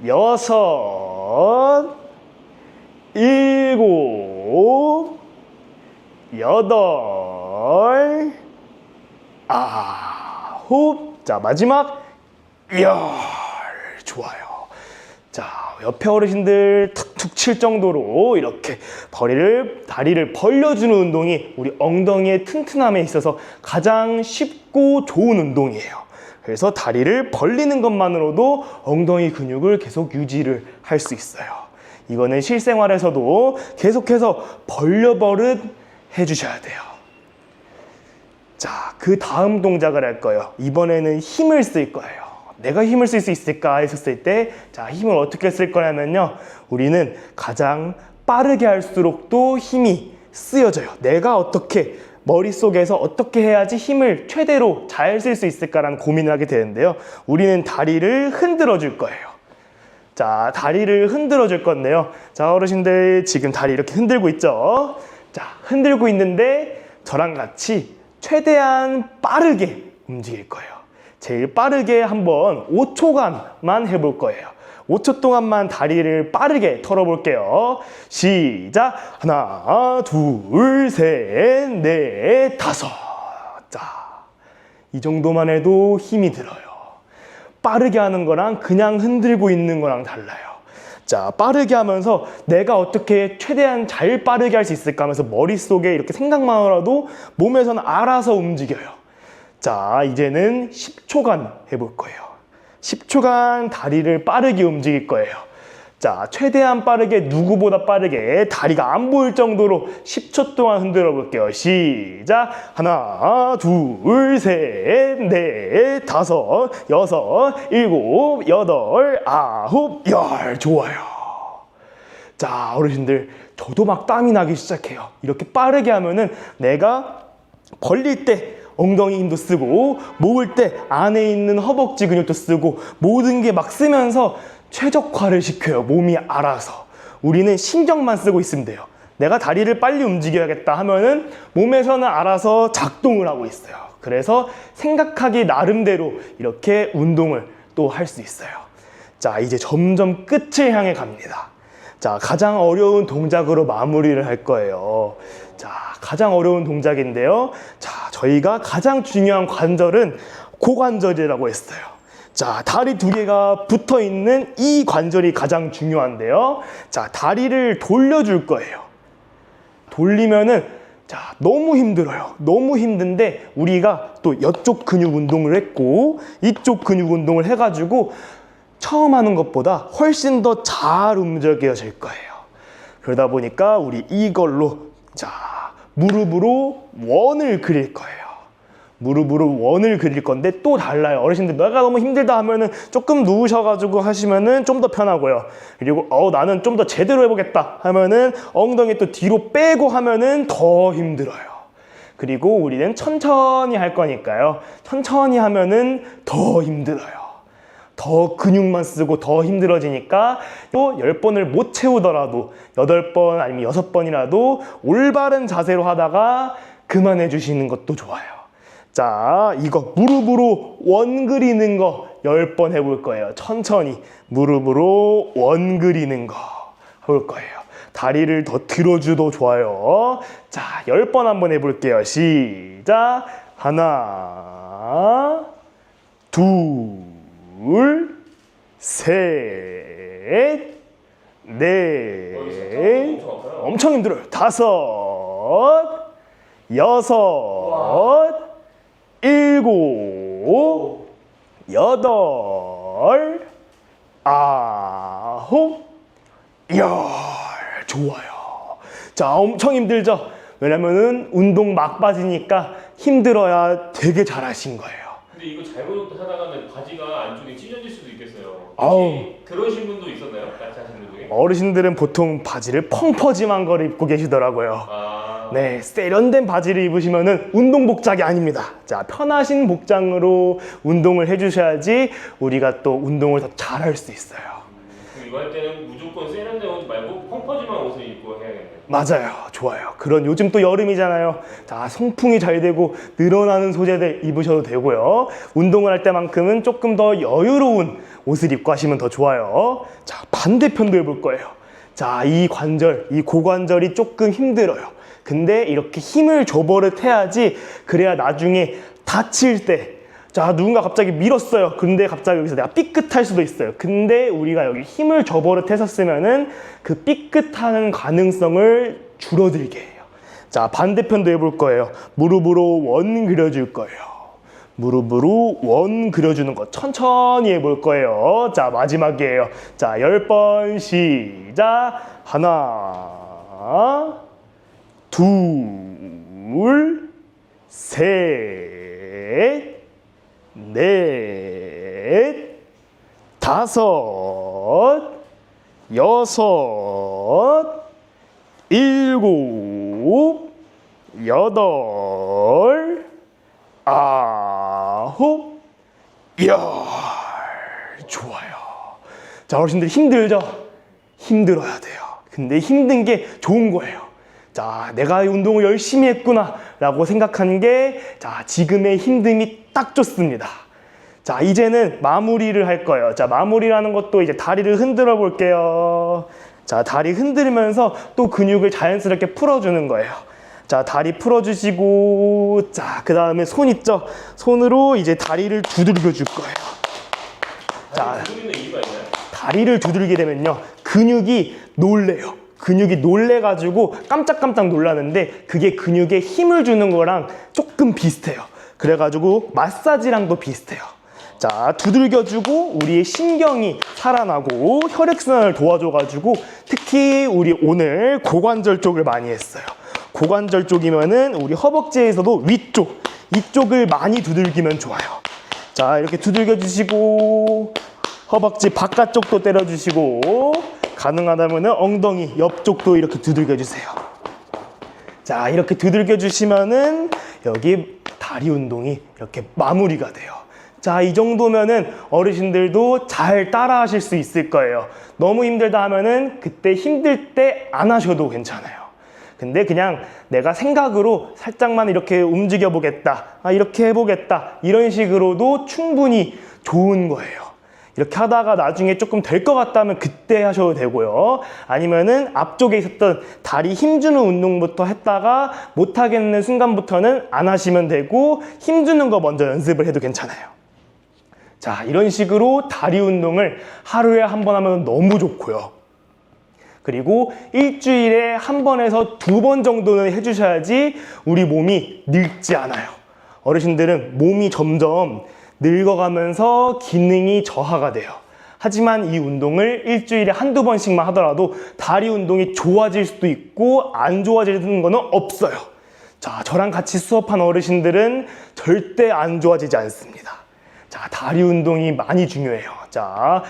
여섯, 일곱, 여덟, 아홉. 자, 마지막 열. 좋아요. 자, 옆에 어르신들 툭툭 칠 정도로 이렇게 다리를 벌려주는 운동이 우리 엉덩이의 튼튼함에 있어서 가장 쉽고 좋은 운동이에요. 그래서 다리를 벌리는 것만으로도 엉덩이 근육을 계속 유지를 할 수 있어요. 이거는 실생활에서도 계속해서 벌려버릇 해주셔야 돼요. 자, 그 다음 동작을 할 거예요. 이번에는 힘을 쓸 거예요. 내가 힘을 쓸 수 있을까 했었을 때, 자, 힘을 어떻게 쓸 거냐면요. 우리는 가장 빠르게 할수록 또 힘이 쓰여져요. 내가 어떻게 머릿속에서 어떻게 해야지 힘을 최대로 잘 쓸 수 있을까라는 고민을 하게 되는데요. 우리는 다리를 흔들어 줄 거예요. 자, 다리를 흔들어 줄 건데요. 자, 어르신들 지금 다리 이렇게 흔들고 있죠? 자, 흔들고 있는데 저랑 같이 최대한 빠르게 움직일 거예요. 제일 빠르게 한번 5초간만 해볼 거예요. 5초 동안만 다리를 빠르게 털어볼게요. 시작! 하나, 둘, 셋, 넷, 다섯. 자, 이 정도만 해도 힘이 들어요. 빠르게 하는 거랑 그냥 흔들고 있는 거랑 달라요. 자, 빠르게 하면서 내가 어떻게 최대한 잘 빠르게 할 수 있을까 하면서 머릿속에 이렇게 생각만 하라도 몸에서는 알아서 움직여요. 자, 이제는 10초간 해볼 거예요. 10초간 다리를 빠르게 움직일 거예요. 자, 최대한 빠르게, 누구보다 빠르게 다리가 안 보일 정도로 10초 동안 흔들어 볼게요. 시작! 하나, 둘, 셋, 넷, 다섯, 여섯, 일곱, 여덟, 아홉, 열. 좋아요. 자, 어르신들, 저도 막 땀이 나기 시작해요. 이렇게 빠르게 하면은 내가 벌릴 때 엉덩이 힘도 쓰고, 모을 때 안에 있는 허벅지 근육도 쓰고, 모든 게 막 쓰면서 최적화를 시켜요. 몸이 알아서. 우리는 신경만 쓰고 있으면 돼요. 내가 다리를 빨리 움직여야겠다 하면은 몸에서는 알아서 작동을 하고 있어요. 그래서 생각하기 나름대로 이렇게 운동을 또 할 수 있어요. 자, 이제 점점 끝을 향해 갑니다. 자, 가장 어려운 동작으로 마무리를 할 거예요. 자, 가장 어려운 동작인데요. 자, 저희가 가장 중요한 관절은 고관절이라고 했어요. 자, 다리 두 개가 붙어 있는 이 관절이 가장 중요한데요. 자, 다리를 돌려줄 거예요. 돌리면은, 자, 너무 힘들어요. 너무 힘든데, 우리가 또 이쪽 근육 운동을 했고, 이쪽 근육 운동을 해가지고, 처음 하는 것보다 훨씬 더 잘 움직여질 거예요. 그러다 보니까 우리 이걸로, 자, 무릎으로 원을 그릴 거예요. 무릎으로 원을 그릴 건데 또 달라요. 어르신들 내가 너무 힘들다 하면은 조금 누우셔가지고 하시면은 좀 더 편하고요. 그리고 나는 좀 더 제대로 해보겠다 하면은 엉덩이 또 뒤로 빼고 하면은 더 힘들어요. 그리고 우리는 천천히 할 거니까요. 천천히 하면은 더 힘들어요. 더 근육만 쓰고 더 힘들어지니까 또 10번을 못 채우더라도 8번 아니면 6번이라도 올바른 자세로 하다가 그만해 주시는 것도 좋아요. 자, 이거 무릎으로 원 그리는 거 10번 해볼 거예요. 천천히 무릎으로 원 그리는 거 해볼 거예요. 다리를 더 들어줘도 좋아요. 자, 10번 한번 해볼게요. 시작! 하나, 둘, 셋, 넷, 엄청 힘들어요. 다섯, 여섯, 일곱, 여덟, 아홉, 열. 좋아요. 자, 엄청 힘들죠? 왜냐면은 운동 막바지니까 힘들어야 되게 잘하신 거예요. 근데 이거 잘못하다가는 바지가 안쪽에 찢어질 수도 있겠어요. 아우. 혹시 그러신 분도 있었나요? 같이 하시는 분 중에? 어르신들은 보통 바지를 펑퍼짐한 거를 입고 계시더라고요. 네, 세련된 바지를 입으시면은 운동 복장이 아닙니다. 자, 편하신 복장으로 운동을 해주셔야지 우리가 또 운동을 더 잘할 수 있어요. 이거 할 때는 무조건 세련된 옷 말고 펑퍼짐한 옷을 입고 해야겠네요. 맞아요. 좋아요. 그런 요즘 또 여름이잖아요. 자, 송풍이 잘 되고 늘어나는 소재들 입으셔도 되고요. 운동을 할 때만큼은 조금 더 여유로운 옷을 입고 하시면 더 좋아요. 자, 반대편도 해볼 거예요. 자, 이 관절, 이 고관절이 조금 힘들어요. 근데 이렇게 힘을 줘버릇 해야지 그래야 나중에 다칠 때 자, 누군가 갑자기 밀었어요. 근데 갑자기 여기서 내가 삐끗할 수도 있어요. 근데 우리가 여기 힘을 줘버릇 했었으면은 그 삐끗하는 가능성을 줄어들게 해요. 자, 반대편도 해볼 거예요. 무릎으로 원 그려줄 거예요. 무릎으로 원 그려주는 거 천천히 해볼 거예요. 자, 마지막이에요. 자, 10번 시작. 하나, 둘, 셋, 넷, 다섯, 여섯, 일곱, 여덟, 아홉, 열. 좋아요. 자, 어르신들 힘들죠? 힘들어야 돼요. 근데 힘든 게 좋은 거예요. 자, 내가 이 운동을 열심히 했구나 라고 생각하는 게, 자, 지금의 힘듦이 딱 좋습니다. 자, 이제는 마무리를 할 거예요. 자, 마무리라는 것도 이제 다리를 흔들어 볼게요. 자, 다리 흔들면서 또 근육을 자연스럽게 풀어주는 거예요. 자, 다리 풀어주시고, 자, 그 다음에 손 있죠? 손으로 이제 다리를 두들겨 줄 거예요. 자, 두드리는 이유가 있나요? 다리를 두들게 되면요, 근육이 놀래요. 근육이 놀래가지고 깜짝깜짝 놀라는데 그게 근육에 힘을 주는 거랑 조금 비슷해요. 그래가지고 마사지랑도 비슷해요. 자, 두들겨주고 우리의 신경이 살아나고 혈액순환을 도와줘가지고 특히 우리 오늘 고관절 쪽을 많이 했어요. 고관절 쪽이면은 우리 허벅지에서도 위쪽, 이쪽을 많이 두들기면 좋아요. 자, 이렇게 두들겨주시고 허벅지 바깥쪽도 때려주시고 가능하다면 엉덩이 옆쪽도 이렇게 두들겨주세요. 자, 이렇게 두들겨주시면은 여기 다리 운동이 이렇게 마무리가 돼요. 자, 이 정도면은 어르신들도 잘 따라 하실 수 있을 거예요. 너무 힘들다 하면은 그때 힘들 때 안 하셔도 괜찮아요. 근데 그냥 내가 생각으로 살짝만 이렇게 움직여 보겠다, 이렇게 해보겠다, 이런 식으로도 충분히 좋은 거예요. 이렇게 하다가 나중에 조금 될 것 같다면 그때 하셔도 되고요. 아니면은 앞쪽에 있었던 다리 힘주는 운동부터 했다가 못하겠는 순간부터는 안 하시면 되고 힘주는 거 먼저 연습을 해도 괜찮아요. 자, 이런 식으로 다리 운동을 하루에 한 번 하면 너무 좋고요. 그리고 일주일에 한 번에서 2번 정도는 해주셔야지 우리 몸이 늙지 않아요. 어르신들은 몸이 점점 늙어가면서 기능이 저하가 돼요. 하지만 이 운동을 일주일에 한두 번씩만 하더라도 다리 운동이 좋아질 수도 있고 안 좋아지는 거는 없어요. 자, 저랑 같이 수업한 어르신들은 절대 안 좋아지지 않습니다. 자, 다리 운동이 많이 중요해요. 자,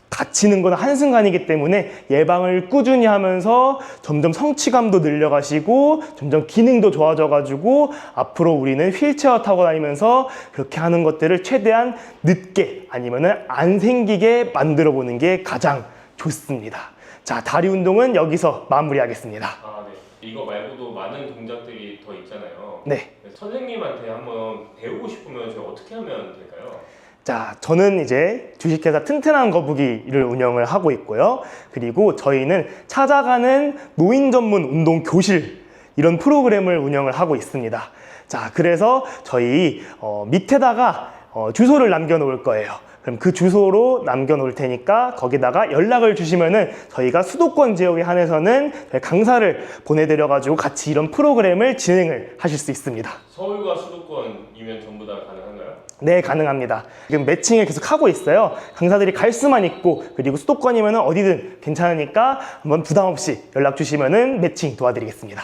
다치는 건 한순간이기 때문에 예방을 꾸준히 하면서 점점 성취감도 늘려가시고 점점 기능도 좋아져가지고 앞으로 우리는 휠체어 타고 다니면서 그렇게 하는 것들을 최대한 늦게 아니면은 안 생기게 만들어 보는 게 가장 좋습니다. 자, 다리 운동은 여기서 마무리하겠습니다. 아, 네. 이거 말고도 많은 동작들이 더 있잖아요. 네. 선생님한테 한번 배우고 싶으면 저 어떻게 하면 될까요? 자, 저는 이제 주식회사 튼튼한 거북이를 운영을 하고 있고요. 그리고 저희는 찾아가는 노인 전문 운동 교실 이런 프로그램을 운영을 하고 있습니다. 자, 그래서 저희 밑에다가 주소를 남겨놓을 거예요. 그럼 그 주소로 남겨놓을 테니까 거기다가 연락을 주시면은 저희가 수도권 지역에 한해서는 강사를 보내드려가지고 같이 이런 프로그램을 진행을 하실 수 있습니다. 서울과 수도권이면 전부 다 가능한가요? 네, 가능합니다. 지금 매칭을 계속 하고 있어요. 강사들이 갈 수만 있고 그리고 수도권이면 어디든 괜찮으니까 한번 부담 없이 연락 주시면은 매칭 도와드리겠습니다.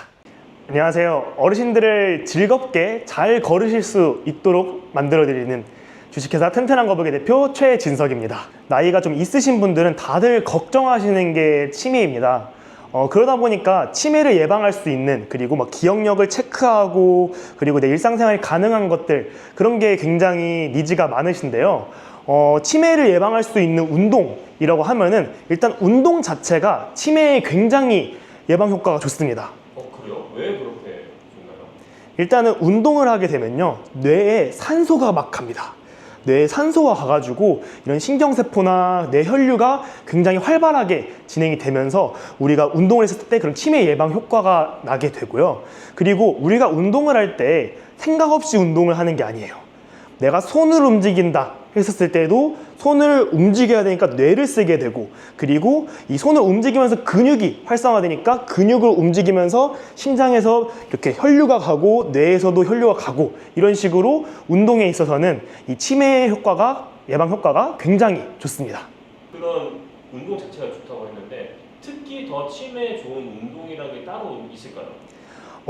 안녕하세요. 어르신들을 즐겁게 잘 걸으실 수 있도록 만들어드리는 주식회사 튼튼한 거북이 대표 최진석입니다. 나이가 좀 있으신 분들은 다들 걱정하시는 게 치매입니다. 그러다 보니까 치매를 예방할 수 있는 그리고 막 기억력을 체크하고 그리고 내 일상생활이 가능한 것들 그런 게 굉장히 니즈가 많으신데요. 치매를 예방할 수 있는 운동이라고 하면은 일단 운동 자체가 치매에 굉장히 예방 효과가 좋습니다. 그래요? 왜 그렇게 좋나요? 일단은 운동을 하게 되면요, 뇌에 산소가 막 갑니다. 뇌에 산소가 가가지고 이런 신경세포나 뇌 혈류가 굉장히 활발하게 진행이 되면서 우리가 운동을 했을 때 그런 치매 예방 효과가 나게 되고요. 그리고 우리가 운동을 할 때 생각 없이 운동을 하는 게 아니에요. 내가 손을 움직인다 했었을 때도 손을 움직여야 되니까 뇌를 쓰게 되고, 그리고 이 손을 움직이면서 근육이 활성화되니까 근육을 움직이면서 심장에서 이렇게 혈류가 가고 뇌에서도 혈류가 가고, 이런 식으로 운동에 있어서는 이 치매 효과가, 예방 효과가 굉장히 좋습니다. 그런 운동 자체가 좋다고 했는데 특히 더 치매에 좋은 운동이라는 게 따로 있을까요?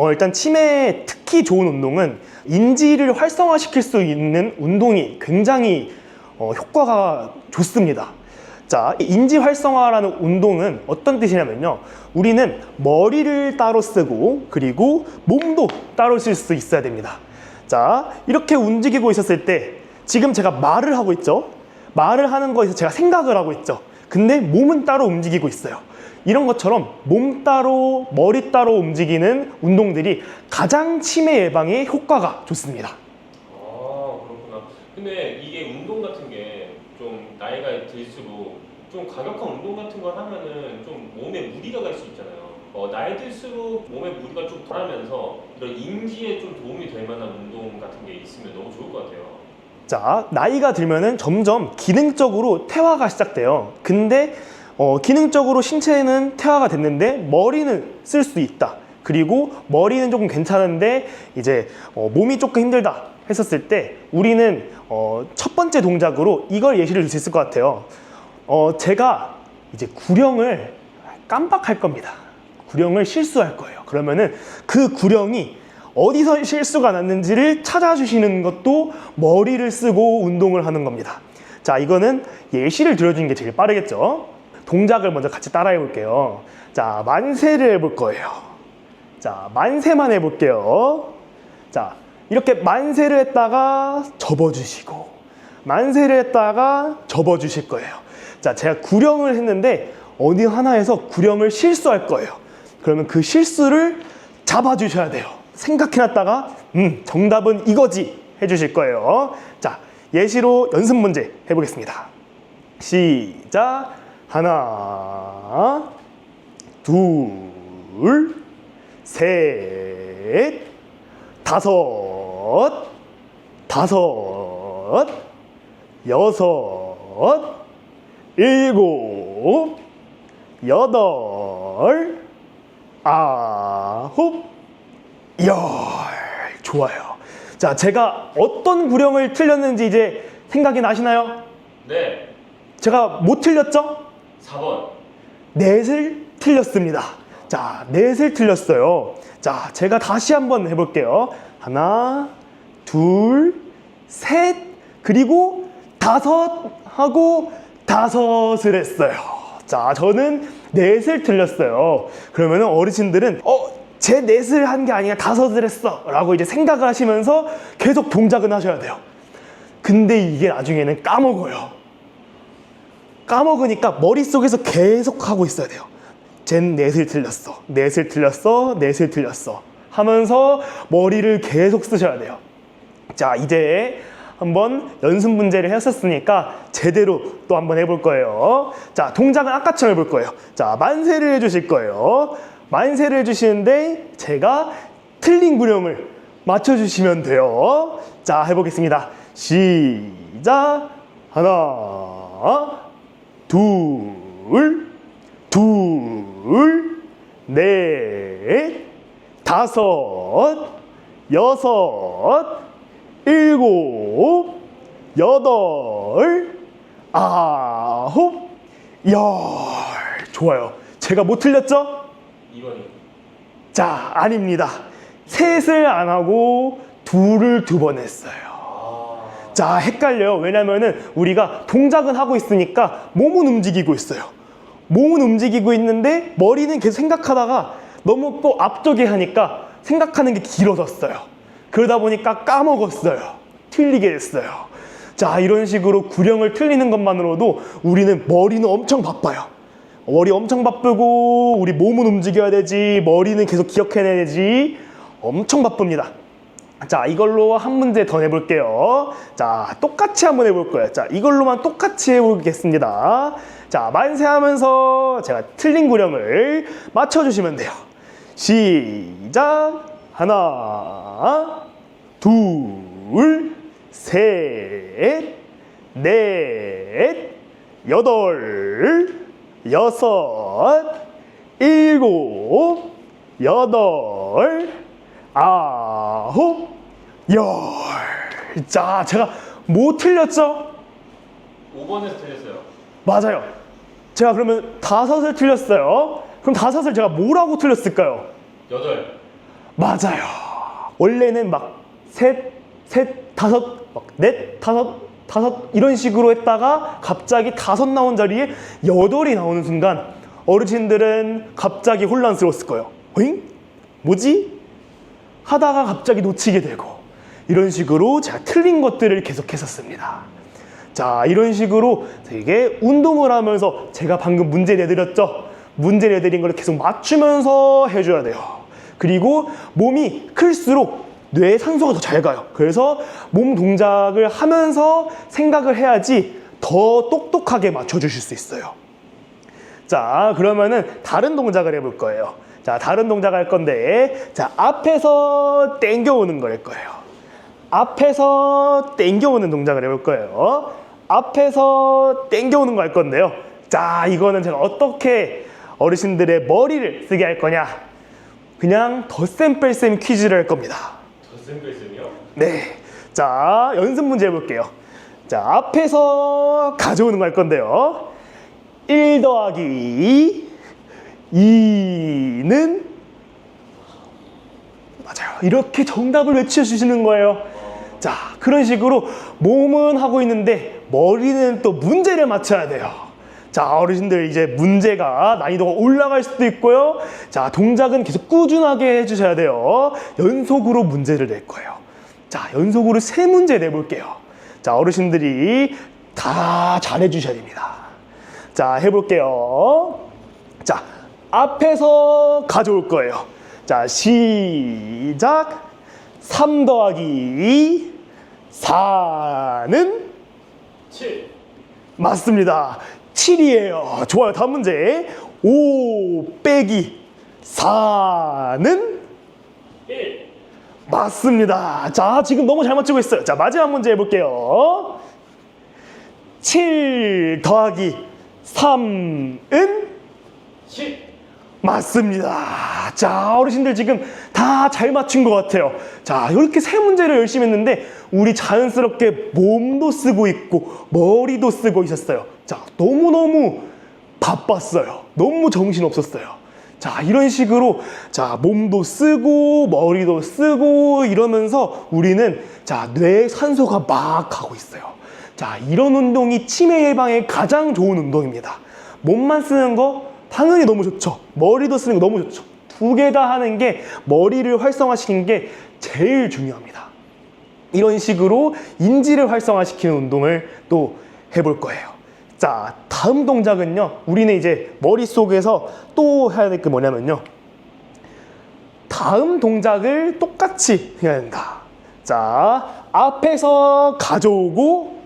일단 치매에 특히 좋은 운동은 인지를 활성화시킬 수 있는 운동이 굉장히 효과가 좋습니다. 자, 인지 활성화라는 운동은 어떤 뜻이냐면요, 우리는 머리를 따로 쓰고 그리고 몸도 따로 쓸 수 있어야 됩니다. 자, 이렇게 움직이고 있었을 때 지금 제가 말을 하고 있죠. 말을 하는 거에서 제가 생각을 하고 있죠. 근데 몸은 따로 움직이고 있어요. 이런 것처럼 몸 따로 머리 따로 움직이는 운동들이 가장 치매 예방에 효과가 좋습니다. 그렇구나. 근데 이게 운동 같은 게 좀 나이가 들수록 좀 과격한 운동 같은 걸 하면은 좀 몸에 무리가 갈 수 있잖아요. 나이 들수록 몸에 무리가 좀 덜하면서 이런 인지에 좀 도움이 될 만한 운동 같은 게 있으면 너무 좋을 것 같아요. 자, 나이가 들면은 점점 기능적으로 퇴화가 시작돼요. 근데 기능적으로 신체는 퇴화가 됐는데 머리는 쓸 수 있다. 그리고 머리는 조금 괜찮은데 이제 몸이 조금 힘들다 했었을 때 우리는 첫 번째 동작으로 이걸 예시를 들 수 있을 것 같아요. 제가 이제 구령을 깜빡할 겁니다. 구령을 실수할 거예요. 그러면은 그 구령이 어디서 실수가 났는지를 찾아주시는 것도 머리를 쓰고 운동을 하는 겁니다. 자, 이거는 예시를 들어주는 게 제일 빠르겠죠. 동작을 먼저 같이 따라해 볼게요. 자, 만세를 해볼 거예요. 자, 만세만 해볼게요. 자, 이렇게 만세를 했다가 접어주시고, 만세를 했다가 접어주실 거예요. 자, 제가 구령을 했는데 어디 하나에서 구령을 실수할 거예요. 그러면 그 실수를 잡아주셔야 돼요. 생각해놨다가 정답은 이거지 해주실 거예요. 자, 예시로 연습 문제 해보겠습니다. 시작. 하나, 둘, 셋, 다섯, 여섯, 일곱, 여덟, 아홉, 열. 좋아요. 자, 제가 어떤 구령을 틀렸는지 이제 생각이 나시나요? 네. 제가 뭐 틀렸죠? 4번. 넷을 틀렸습니다. 자, 넷을 틀렸어요. 자, 제가 다시 한번 해볼게요. 하나, 둘, 셋, 그리고 다섯 하고 다섯을 했어요. 자, 저는 넷을 틀렸어요. 그러면 어르신들은 제 넷을 한 게 아니라 다섯을 했어 라고 이제 생각을 하시면서 계속 동작은 하셔야 돼요. 근데 이게 나중에는 까먹어요. 까먹으니까 머릿속에서 계속 하고 있어야 돼요. 쟨 넷을 틀렸어, 넷을 틀렸어, 넷을 틀렸어 하면서 머리를 계속 쓰셔야 돼요. 자, 이제 한번 연습 문제를 했었으니까 제대로 또 한번 해볼 거예요. 자, 동작은 아까처럼 해볼 거예요. 자, 만세를 해주실 거예요. 만세를 해주시는데 제가 틀린 구령을 맞춰주시면 돼요. 자, 해보겠습니다. 시작. 하나, 둘, 넷, 다섯, 여섯, 일곱, 여덟, 아홉, 열. 좋아요. 제가 뭐 틀렸죠? 2번이요. 자, 아닙니다. 셋을 안 하고 둘을 두 번 했어요. 자, 헷갈려요. 왜냐면은 우리가 동작은 하고 있으니까 몸은 움직이고 있어요. 몸은 움직이고 있는데 머리는 계속 생각하다가 너무 또 앞쪽에 하니까 생각하는 게 길어졌어요. 그러다 보니까 까먹었어요. 틀리게 됐어요. 자, 이런 식으로 구령을 틀리는 것만으로도 우리는 머리는 엄청 바빠요. 머리 엄청 바쁘고 우리 몸은 움직여야 되지, 머리는 계속 기억해내야 되지. 엄청 바쁩니다. 자, 이걸로 한 문제 더 내볼게요. 자, 똑같이 한번 해볼 거예요. 자, 이걸로만 똑같이 해보겠습니다. 자, 만세하면서 제가 틀린 구령을 맞춰주시면 돼요. 시작. 하나, 둘, 셋, 넷, 여덟, 여섯, 일곱, 여덟, 아홉, 열. 자, 제가 뭐 틀렸죠? 5번에서 틀렸어요. 맞아요. 제가 그러면 다섯을 틀렸어요. 그럼 다섯을 제가 뭐라고 틀렸을까요? 8. 맞아요. 원래는 막 셋, 다섯, 막 넷, 다섯 이런 식으로 했다가 갑자기 다섯 나온 자리에 8이 나오는 순간 어르신들은 갑자기 혼란스러웠을 거예요. 어잉? 뭐지? 하다가 갑자기 놓치게 되고 이런 식으로 제가 틀린 것들을 계속 했었습니다. 자, 이런 식으로 되게 운동을 하면서 제가 방금 문제 내드렸죠? 문제 내드린 걸 계속 맞추면서 해줘야 돼요. 그리고 몸이 클수록 뇌에 산소가 더 잘 가요. 그래서 몸 동작을 하면서 생각을 해야지 더 똑똑하게 맞춰주실 수 있어요. 자, 그러면은 다른 동작을 해볼 거예요. 자, 다른 동작 할 건데, 자, 앞에서 당겨오는 걸 할 거예요. 앞에서 당겨오는 동작을 해볼 거예요. 앞에서 당겨오는 거 할 건데요. 자, 이거는 제가 어떻게 어르신들의 머리를 쓰게 할 거냐? 그냥 덧셈 뺄셈 퀴즈를 할 겁니다. 덧셈 뺄셈이요? 네. 자, 연습 문제 해볼게요. 자, 앞에서 가져오는 거 할 건데요. 1 더하기 2는 맞아요. 이렇게 정답을 외쳐주시는 거예요. 자, 그런 식으로 몸은 하고 있는데 머리는 또 문제를 맞춰야 돼요. 자, 어르신들 이제 문제가 난이도가 올라갈 수도 있고요. 자, 동작은 계속 꾸준하게 해주셔야 돼요. 연속으로 문제를 낼 거예요. 자, 연속으로 3문제 내볼게요. 자, 어르신들이 다 잘해주셔야 됩니다. 자, 해볼게요. 자, 앞에서 가져올 거예요. 자, 시작. 3 더하기 4는 7. 맞습니다. 7이에요. 좋아요. 다음 문제. 5 빼기 4는 1. 맞습니다. 자, 지금 너무 잘 맞추고 있어요. 자, 마지막 문제 해볼게요. 7 더하기 3은 10. 맞습니다. 자, 어르신들 지금 다 잘 맞춘 것 같아요. 자, 이렇게 3문제를 열심히 했는데 우리 자연스럽게 몸도 쓰고 있고 머리도 쓰고 있었어요. 자, 너무너무 바빴어요. 너무 정신없었어요. 자, 이런 식으로 자, 몸도 쓰고 머리도 쓰고 이러면서 우리는 자, 뇌에 산소가 막 가고 있어요. 자, 이런 운동이 치매 예방에 가장 좋은 운동입니다. 몸만 쓰는 거 당연히 너무 좋죠. 머리도 쓰는 거 너무 좋죠. 2개 다 하는 게 머리를 활성화시키는 게 제일 중요합니다. 이런 식으로 인지를 활성화시키는 운동을 또 해볼 거예요. 자, 다음 동작은요. 우리는 이제 머릿속에서 또 해야 될 게 뭐냐면요. 다음 동작을 똑같이 해야 된다. 자, 앞에서 가져오고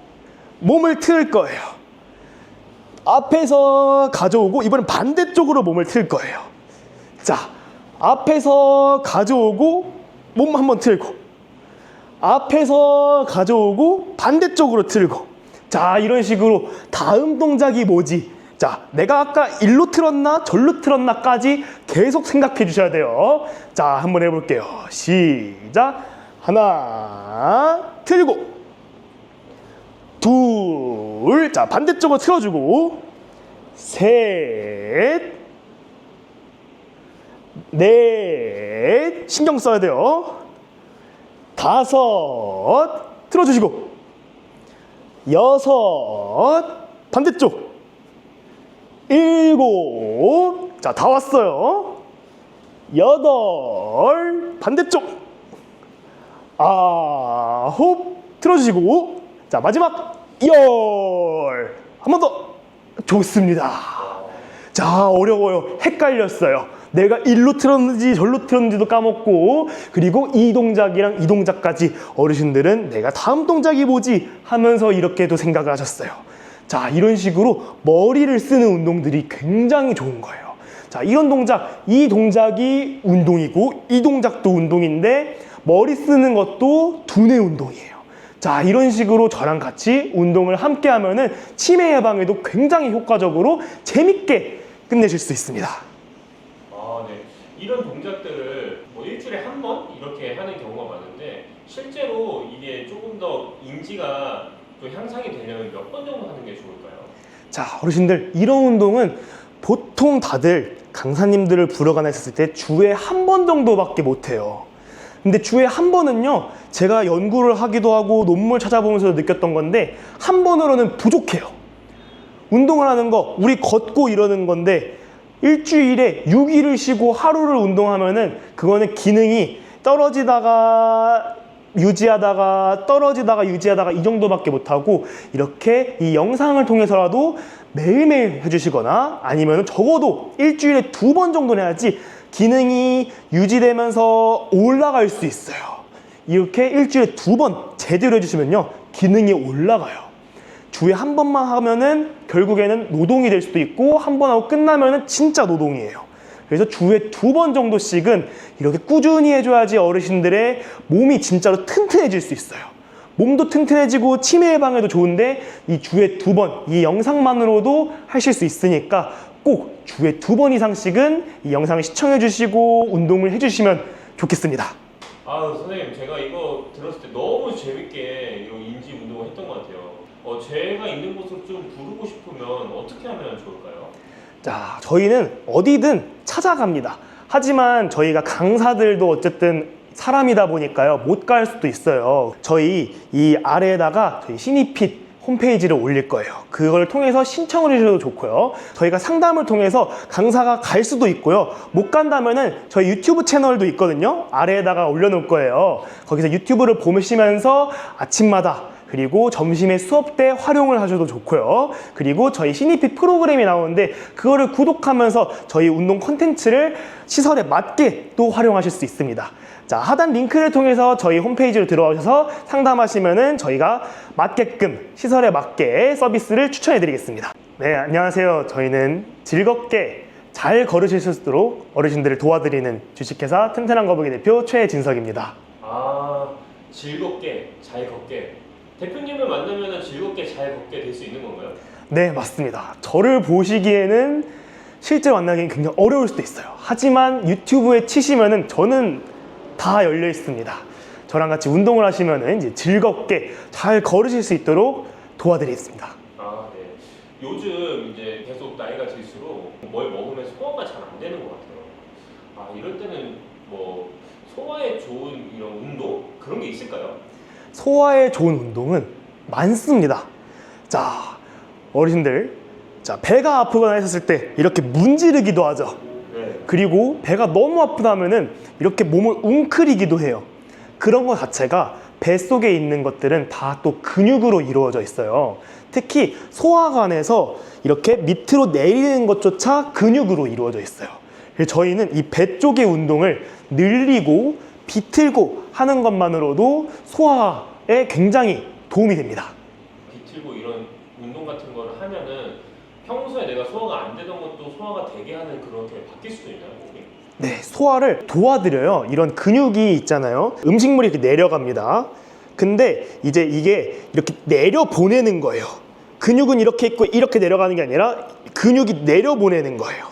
몸을 틀 거예요. 앞에서 가져오고 이번엔 반대쪽으로 몸을 틀 거예요. 자, 앞에서 가져오고 몸 한번 틀고 앞에서 가져오고 반대쪽으로 틀고 자, 이런 식으로 다음 동작이 뭐지? 자, 내가 아까 일로 틀었나 절로 틀었나까지 계속 생각해 주셔야 돼요. 자, 한번 해볼게요. 시작. 하나 틀고 둘, 자, 반대쪽으로 틀어주고 셋, 넷, 신경 써야 돼요. 5, 틀어주시고 6, 반대쪽 7, 자, 다 왔어요. 8, 반대쪽 9, 틀어주시고 자, 마지막 10, 한 번 더. 좋습니다. 자, 어려워요. 헷갈렸어요. 내가 일로 틀었는지 절로 틀었는지도 까먹고 그리고 이 동작이랑 이 동작까지 어르신들은 내가 다음 동작이 뭐지 하면서 이렇게도 생각을 하셨어요. 자, 이런 식으로 머리를 쓰는 운동들이 굉장히 좋은 거예요. 자, 이런 동작, 이 동작이 운동이고 이 동작도 운동인데 머리 쓰는 것도 두뇌 운동이에요. 자, 이런 식으로 저랑 같이 운동을 함께 하면은 치매 예방에도 굉장히 효과적으로 재밌게 끝내실 수 있습니다. 아, 네. 이런 동작들을 뭐 일주일에 한 번 이렇게 하는 경우가 많은데 실제로 이게 조금 더 인지가 또 향상이 되려면 몇 번 정도 하는 게 좋을까요? 자, 어르신들 이런 운동은 보통 다들 강사님들을 부러가나 했을 때 주에 한 번 정도밖에 못해요. 근데 주에 한 번은요, 제가 연구를 하기도 하고 논문 찾아보면서 느꼈던 건데 한 번으로는 부족해요. 운동을 하는 거, 우리 걷고 이러는 건데 일주일에 6일을 쉬고 하루를 운동하면은 그거는 기능이 떨어지다가 유지하다가 떨어지다가 유지하다가 이 정도밖에 못하고 이렇게 이 영상을 통해서라도 매일매일 해주시거나 아니면 적어도 일주일에 2번 정도는 해야지 기능이 유지되면서 올라갈 수 있어요. 이렇게 일주일에 2번 제대로 해주시면요 기능이 올라가요. 주에 한 번만 하면은 결국에는 노동이 될 수도 있고 한 번 하고 끝나면은 진짜 노동이에요. 그래서 주에 2번 정도씩은 이렇게 꾸준히 해줘야지 어르신들의 몸이 진짜로 튼튼해질 수 있어요. 몸도 튼튼해지고 치매 예방에도 좋은데 이 주에 2번, 이 영상만으로도 하실 수 있으니까 꼭 주에 2번 이상씩은 이 영상을 시청해 주시고 운동을 해주시면 좋겠습니다. 아, 선생님 제가 이거 들었을 때 너무 재밌게 이런 인지 운동을 했던 것 같아요. 제가 있는 곳으로 좀 부르고 싶으면 어떻게 하면 좋을까요? 자, 저희는 어디든 찾아갑니다. 하지만 저희가 강사들도 어쨌든 사람이다 보니까요, 못 갈 수도 있어요. 저희 이 아래에다가 저희 시니핏 홈페이지를 올릴 거예요. 그걸 통해서 신청을 해주셔도 좋고요. 저희가 상담을 통해서 강사가 갈 수도 있고요. 못 간다면은 저희 유튜브 채널도 있거든요. 아래에다가 올려놓을 거예요. 거기서 유튜브를 보시면서 아침마다 그리고 점심에 수업 때 활용을 하셔도 좋고요. 그리고 저희 시니핏 프로그램이 나오는데 그거를 구독하면서 저희 운동 콘텐츠를 시설에 맞게 또 활용하실 수 있습니다. 자, 하단 링크를 통해서 저희 홈페이지로 들어오셔서 상담하시면은 저희가 맞게끔 시설에 맞게 서비스를 추천해 드리겠습니다. 네, 안녕하세요. 저희는 즐겁게 잘 걸으실 수 있도록 어르신들을 도와드리는 주식회사 튼튼한 거북이 대표 최진석입니다. 아, 즐겁게 잘 걷게. 대표님을 만나면 즐겁게 잘 걷게 될 수 있는 건가요? 네, 맞습니다. 저를 보시기에는 실제로 만나기엔 굉장히 어려울 수도 있어요. 하지만 유튜브에 치시면은 저는 다 열려 있습니다. 저랑 같이 운동을 하시면은 이제 즐겁게 잘 걸으실 수 있도록 도와드리겠습니다. 아, 네. 요즘 이제 계속 나이가 들수록 뭘 먹으면 소화가 잘 안 되는 것 같아요. 아, 이럴 때는 뭐 소화에 좋은 이런 운동 그런 게 있을까요? 소화에 좋은 운동은 많습니다. 자, 어르신들, 자, 배가 아프거나 했을 때 이렇게 문지르기도 하죠. 네. 그리고 배가 너무 아프다면은 이렇게 몸을 웅크리기도 해요. 그런 것 자체가 뱃속에 있는 것들은 다 또 근육으로 이루어져 있어요. 특히 소화관에서 이렇게 밑으로 내리는 것조차 근육으로 이루어져 있어요. 그래서 저희는 이 배 쪽의 운동을 늘리고 비틀고 하는 것만으로도 소화에 굉장히 도움이 됩니다. 비틀고 이런 운동 같은 걸 하면은 평소에 내가 소화가 안 되던 것도 소화가 되게 하는 그렇게 바뀔 수도 있나요, 몸이? 네, 소화를 도와드려요. 이런 근육이 있잖아요. 음식물이 이렇게 내려갑니다. 근데 이제 이게 이렇게 내려보내는 거예요. 근육은 이렇게 있고 이렇게 내려가는 게 아니라 근육이 내려보내는 거예요.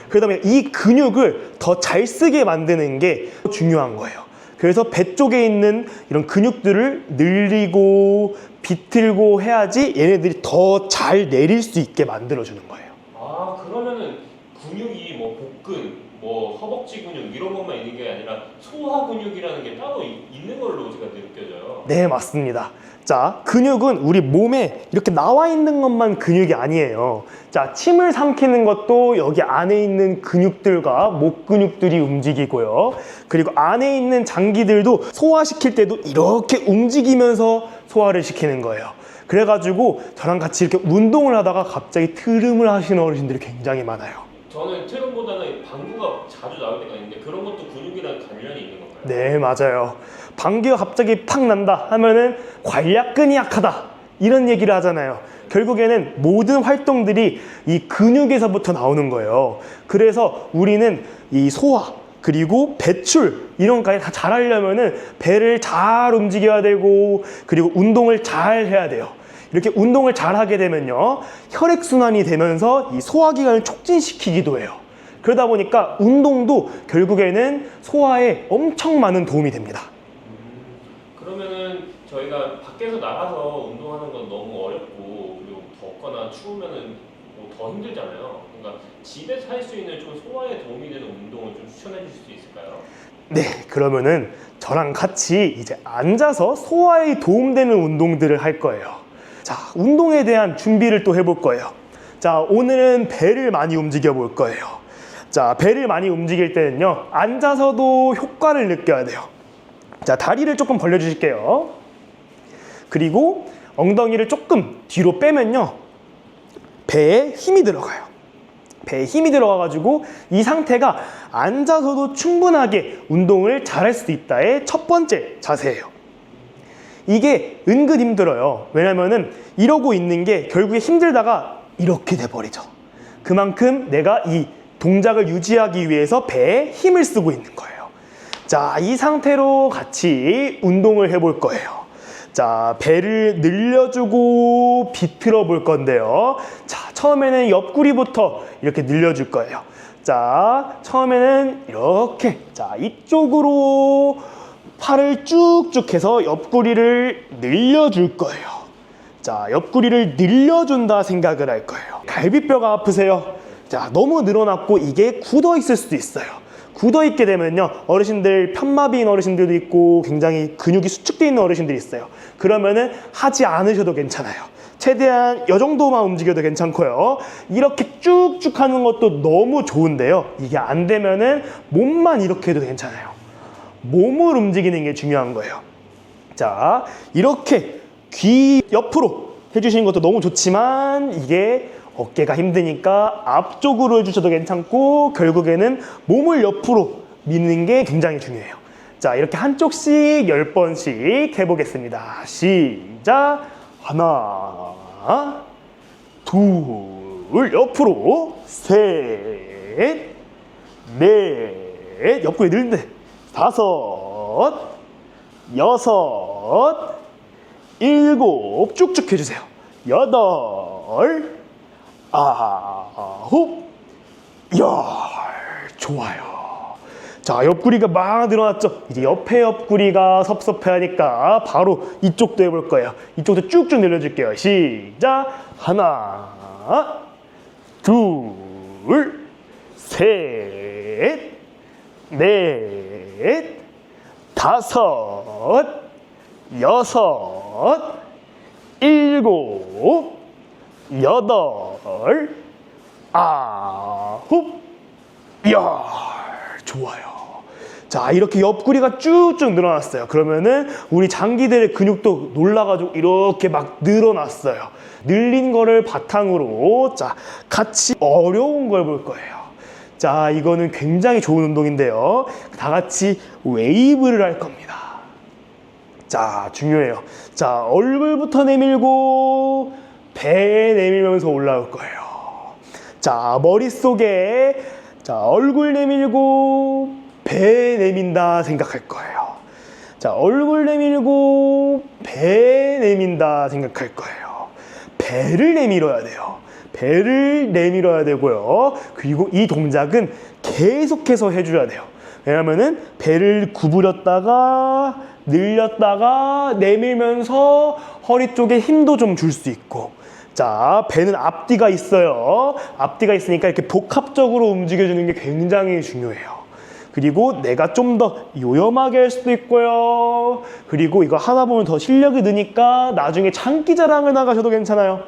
그러다 보니 이 근육을 더 잘 쓰게 만드는 게 중요한 거예요. 그래서 배 쪽에 있는 이런 근육들을 늘리고 비틀고 해야지 얘네들이 더 잘 내릴 수 있게 만들어주는 거예요. 아, 그러면은 근육이 뭐 복근, 뭐 허벅지 근육 이런 것만 있는 게 아니라 소화 근육이라는 게 따로 있는 걸로 제가 느껴져요. 네, 맞습니다. 자, 근육은 우리 몸에 이렇게 나와 있는 것만 근육이 아니에요. 자, 침을 삼키는 것도 여기 안에 있는 근육들과 목 근육들이 움직이고요. 그리고 안에 있는 장기들도 소화시킬 때도 이렇게 움직이면서 소화를 시키는 거예요. 그래가지고 저랑 같이 이렇게 운동을 하다가 갑자기 트름을 하시는 어르신들이 굉장히 많아요. 저는 트름보다는 방구가 자주 나올 때가 있는데 그런 것도 근육이랑 관련이 있는 건가요? 네, 맞아요. 방귀가 갑자기 팍 난다 하면은 관략근이 약하다 이런 얘기를 하잖아요. 결국에는 모든 활동들이 이 근육에서부터 나오는 거예요. 그래서 우리는 이 소화 그리고 배출 이런 것까지 다 잘하려면은 배를 잘 움직여야 되고 그리고 운동을 잘 해야 돼요. 이렇게 운동을 잘 하게 되면요, 혈액순환이 되면서 이 소화기관을 촉진시키기도 해요. 그러다 보니까 운동도 결국에는 소화에 엄청 많은 도움이 됩니다. 그러면은 저희가 밖에서 나가서 운동하는 건 너무 어렵고 그리고 덥거나 추우면은 뭐더 힘들잖아요. 그러니까 집에서 할 수 있는 좀 소화에 도움이 되는 운동을 좀 추천해 주실 수 있을까요? 네, 그러면은 저랑 같이 이제 앉아서 소화에 도움되는 운동들을 할 거예요. 자, 운동에 대한 준비를 또 해볼 거예요. 자, 오늘은 배를 많이 움직여 볼 거예요. 자, 배를 많이 움직일 때는요, 앉아서도 효과를 느껴야 돼요. 자, 다리를 조금 벌려주실게요. 그리고 엉덩이를 조금 뒤로 빼면요, 배에 힘이 들어가요. 배에 힘이 들어가가지고 이 상태가 앉아서도 충분하게 운동을 잘할 수 있다의 첫 번째 자세예요. 이게 은근 힘들어요. 왜냐면은 이러고 있는 게 결국에 힘들다가 이렇게 돼버리죠. 그만큼 내가 이 동작을 유지하기 위해서 배에 힘을 쓰고 있는 거예요. 자, 이 상태로 같이 운동을 해볼 거예요. 자, 배를 늘려주고 비틀어 볼 건데요. 자, 처음에는 옆구리부터 이렇게 늘려줄 거예요. 자, 처음에는 이렇게, 자, 이쪽으로 팔을 쭉쭉 해서 옆구리를 늘려줄 거예요. 자, 옆구리를 늘려준다 생각을 할 거예요. 갈비뼈가 아프세요? 자, 너무 늘어났고 이게 굳어 있을 수도 있어요. 굳어 있게 되면요, 어르신들, 편마비인 어르신들도 있고 굉장히 근육이 수축되어 있는 어르신들이 있어요. 그러면은 하지 않으셔도 괜찮아요. 최대한 이 정도만 움직여도 괜찮고요. 이렇게 쭉쭉 하는 것도 너무 좋은데요, 이게 안 되면은 몸만 이렇게 해도 괜찮아요. 몸을 움직이는 게 중요한 거예요. 자, 이렇게 귀 옆으로 해주시는 것도 너무 좋지만 이게 어깨가 힘드니까 앞쪽으로 해주셔도 괜찮고 결국에는 몸을 옆으로 미는 게 굉장히 중요해요. 자, 이렇게 한쪽씩 10번씩 해보겠습니다. 시작! 하나, 둘, 옆으로, 셋, 넷, 옆구리 늘는데, 다섯, 여섯, 일곱, 쭉쭉 해주세요. 여덟, 아홉, 열. 좋아요. 자, 옆구리가 막 늘어났죠? 이제 옆에 옆구리가 섭섭해하니까 바로 이쪽도 해볼 거예요. 이쪽도 쭉쭉 늘려줄게요. 시작! 하나, 둘, 셋, 넷, 다섯, 여섯, 일곱, 여덟, 아홉, 열. 좋아요. 자, 이렇게 옆구리가 쭉쭉 늘어났어요. 그러면은 우리 장기들의 근육도 놀라가지고 이렇게 막 늘어났어요. 늘린 거를 바탕으로 자, 같이 어려운 걸 볼 거예요. 자, 이거는 굉장히 좋은 운동인데요. 다 같이 웨이브를 할 겁니다. 자, 중요해요. 자, 얼굴부터 내밀고 배 내밀면서 올라올 거예요. 자, 머릿속에 자, 얼굴 내밀고 배 내민다 생각할 거예요. 자, 얼굴 내밀고 배 내민다 생각할 거예요. 배를 내밀어야 돼요. 배를 내밀어야 되고요. 그리고 이 동작은 계속해서 해줘야 돼요. 왜냐면은 배를 구부렸다가 늘렸다가 내밀면서 허리 쪽에 힘도 좀 줄 수 있고, 자, 배는 앞뒤가 있어요. 앞뒤가 있으니까 이렇게 복합적으로 움직여주는 게 굉장히 중요해요. 그리고 내가 좀 더 요염하게 할 수도 있고요. 그리고 이거 하다 보면 더 실력이 느니까 나중에 장기 자랑을 나가셔도 괜찮아요.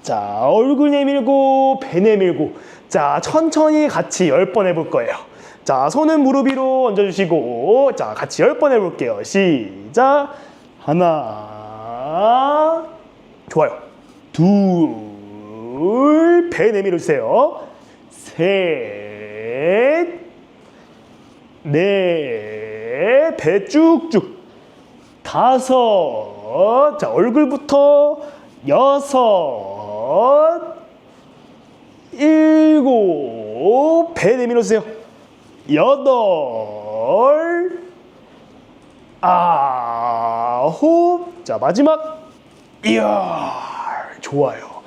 자, 얼굴 내밀고 배 내밀고, 자, 천천히 같이 10번 해볼 거예요. 자, 손은 무릎 위로 얹어주시고, 자, 같이 10번 해볼게요. 시작! 하나, 좋아요. 둘, 배 내밀어주세요. 셋, 넷, 배 쭉쭉. 다섯, 자, 얼굴부터 여섯, 일곱, 배 내밀어주세요. 여덟, 아홉, 자, 마지막, 이야, 좋아요.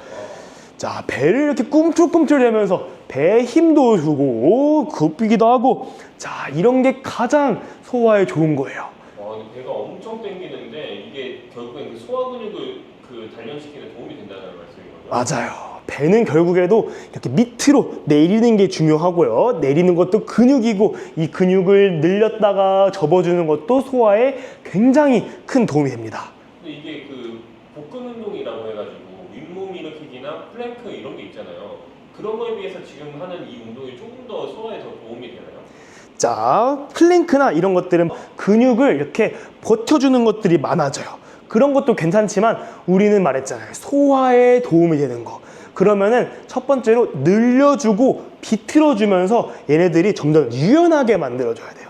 자, 배를 이렇게 꿈틀꿈틀 대면서 배에 힘도 주고 굽히기도 하고, 자, 이런 게 가장 소화에 좋은 거예요. 근데 배가 엄청 땡기는데 이게 결국엔 그 소화 근육을 단련시키는 도움이 된다는 말씀인 거죠? 맞아요. 배는 결국에도 이렇게 밑으로 내리는 게 중요하고요. 내리는 것도 근육이고, 이 근육을 늘렸다가 접어주는 것도 소화에 굉장히 큰 도움이 됩니다. 근데 이게 복근 운동이라고 해가지고 윗몸 일으키기나 플랭크 이런 게 있잖아요. 그런 거에 비해서 지금 하는 이 운동이 조금 더 소화에 더 도움이 되나요? 자, 플랭크나 이런 것들은 근육을 이렇게 버텨주는 것들이 많아져요. 그런 것도 괜찮지만 우리는 말했잖아요. 소화에 도움이 되는 거. 그러면은 첫 번째로 늘려주고 비틀어주면서 얘네들이 점점 유연하게 만들어줘야 돼요.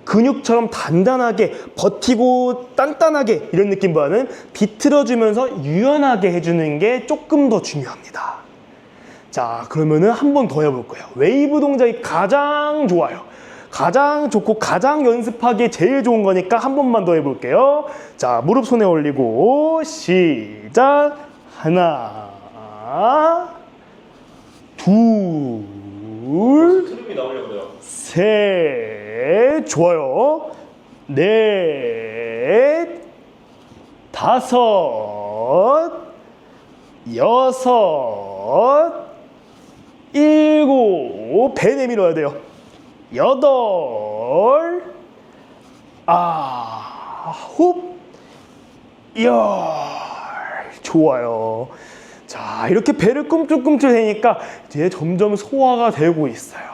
근육처럼 단단하게 버티고 단단하게 이런 느낌보다는 비틀어주면서 유연하게 해주는 게 조금 더 중요합니다. 자, 그러면은 한 번 더 해볼 거예요. 웨이브 동작이 가장 좋아요. 가장 좋고 가장 연습하기에 제일 좋은 거니까 한 번만 더 해볼게요. 자, 무릎 손에 올리고 시작. 하나, 둘, 트림이 나오려고 그래요. 셋, 좋아요. 넷, 다섯, 여섯, 일곱, 배 내밀어야 돼요. 여덟, 아홉, 열. 좋아요. 자, 이렇게 배를 꿈틀꿈틀 대니까 이제 점점 소화가 되고 있어요.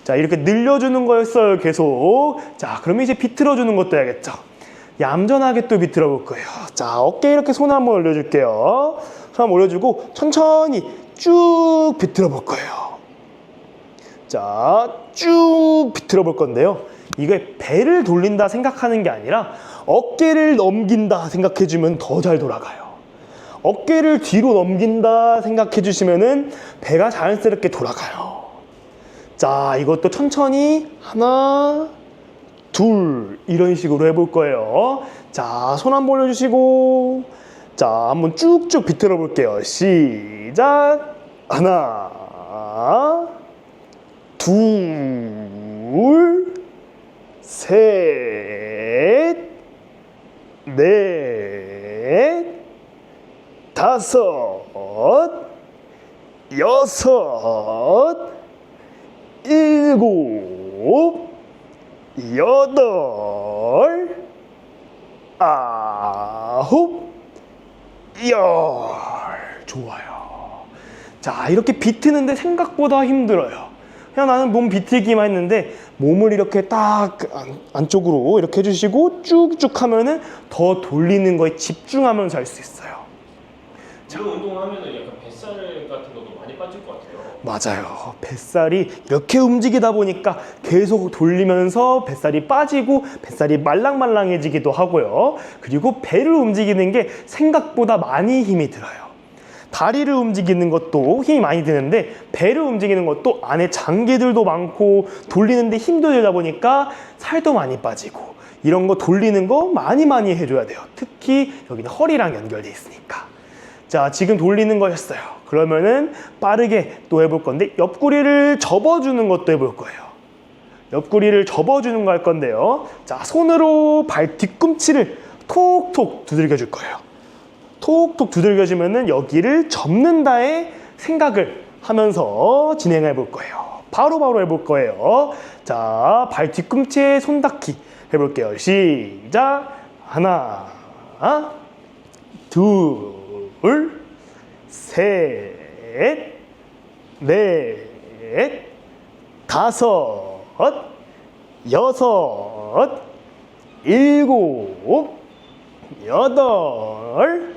자, 이렇게 늘려주는 거였어요, 계속. 자, 그러면 이제 비틀어주는 것도 해야겠죠. 얌전하게 또 비틀어 볼 거예요. 자, 어깨에 이렇게 손 한번 올려줄게요. 손 한번 올려주고 천천히 쭉 비틀어 볼 거예요. 자, 쭉 비틀어 볼 건데요. 이게 배를 돌린다 생각하는 게 아니라 어깨를 넘긴다 생각해주면 더 잘 돌아가요. 어깨를 뒤로 넘긴다 생각해 주시면은 배가 자연스럽게 돌아가요. 자, 이것도 천천히 하나, 둘 이런 식으로 해볼 거예요. 자, 손 한번 올려주시고 자, 한번 쭉쭉 비틀어 볼게요. 시작. 하나, 둘, 셋, 넷, 다섯, 여섯, 일곱, 여덟, 아홉, 열. 좋아요. 자, 이렇게 비트는데 생각보다 힘들어요. 그냥 나는 몸 비틀기만 했는데 몸을 이렇게 딱 안쪽으로 이렇게 해주시고 쭉쭉 하면은 더 돌리는 거에 집중하면서 할 수 있어요. 이런 운동을 하면은 약간 뱃살 같은 것도 많이 빠질 것 같아요. 맞아요. 뱃살이 이렇게 움직이다 보니까 계속 돌리면서 뱃살이 빠지고 뱃살이 말랑말랑해지기도 하고요. 그리고 배를 움직이는 게 생각보다 많이 힘이 들어요. 다리를 움직이는 것도 힘이 많이 드는데 배를 움직이는 것도 안에 장기들도 많고 돌리는데 힘도 들다 보니까 살도 많이 빠지고 이런 거 돌리는 거 많이 해줘야 돼요. 특히 여기는 허리랑 연결돼 있으니까. 자, 지금 돌리는 거 했어요. 그러면은 빠르게 또 해볼 건데 옆구리를 접어주는 것도 해볼 거예요. 옆구리를 접어주는 거 할 건데요. 자, 손으로 발 뒤꿈치를 톡톡 두들겨 줄 거예요. 톡톡 두들겨주면은 여기를 접는다의 생각을 하면서 진행해 볼 거예요. 바로바로 해볼 거예요. 자, 발 뒤꿈치에 손 닿기 해볼게요. 시작. 하나, 둘, 셋, 넷, 다섯, 여섯, 일곱, 여덟,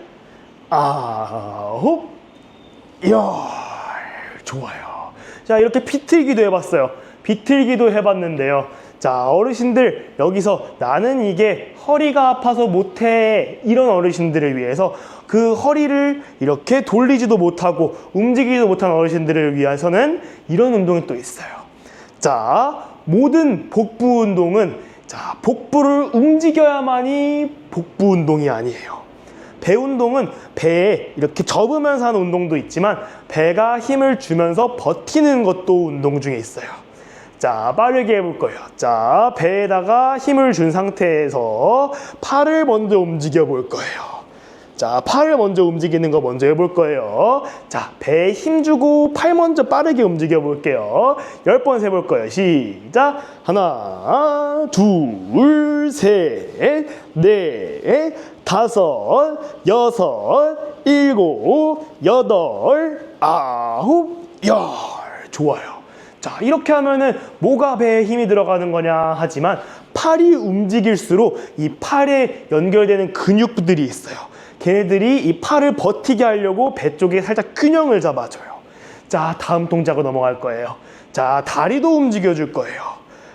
아홉, 열. 좋아요. 자, 이렇게 비틀기도 해봤어요. 비틀기도 해봤는데요. 자, 어르신들 여기서 나는 이게 허리가 아파서 못해 이런 어르신들을 위해서 그 허리를 이렇게 돌리지도 못하고 움직이지도 못하는 어르신들을 위해서는 이런 운동이 또 있어요. 자, 모든 복부 운동은 자, 복부를 움직여야만이 복부 운동이 아니에요. 배 운동은 배에 이렇게 접으면서 하는 운동도 있지만 배가 힘을 주면서 버티는 것도 운동 중에 있어요. 자, 빠르게 해볼 거예요. 자, 배에다가 힘을 준 상태에서 팔을 먼저 움직여 볼 거예요. 자, 팔을 먼저 움직이는 거 먼저 해볼 거예요. 자, 배에 힘 주고 팔 먼저 빠르게 움직여 볼게요. 10번 세볼 거예요. 시작. 하나, 둘, 셋, 넷, 다섯, 여섯, 일곱, 여덟, 아홉, 열. 좋아요. 자, 이렇게 하면은 뭐가 배에 힘이 들어가는 거냐 하지만 팔이 움직일수록 이 팔에 연결되는 근육들이 있어요. 걔네들이 이 팔을 버티게 하려고 배 쪽에 살짝 균형을 잡아줘요. 자, 다음 동작으로 넘어갈 거예요. 자, 다리도 움직여줄 거예요.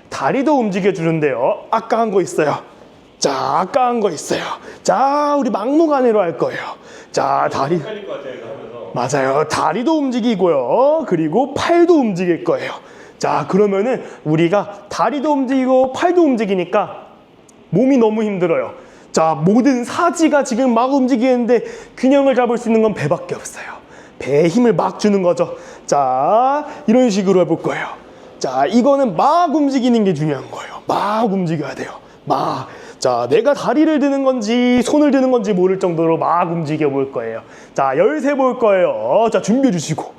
다리도 움직여주는데요. 아까 한 거 있어요. 자, 아까 한 거 있어요. 자, 우리 막무가내로 할 거예요. 자, 다리. 헷갈릴 것 같아요, 이거 하면서. 맞아요. 다리도 움직이고요. 그리고 팔도 움직일 거예요. 자, 그러면은 우리가 다리도 움직이고 팔도 움직이니까 몸이 너무 힘들어요. 자, 모든 사지가 지금 막 움직이는데 균형을 잡을 수 있는 건 배밖에 없어요. 배에 힘을 막 주는 거죠. 자, 이런 식으로 해볼 거예요. 자, 이거는 막 움직이는 게 중요한 거예요. 막 움직여야 돼요. 자, 내가 다리를 드는 건지 손을 드는 건지 모를 정도로 막 움직여 볼 거예요. 자, 열세 볼 거예요. 자, 준비해 주시고.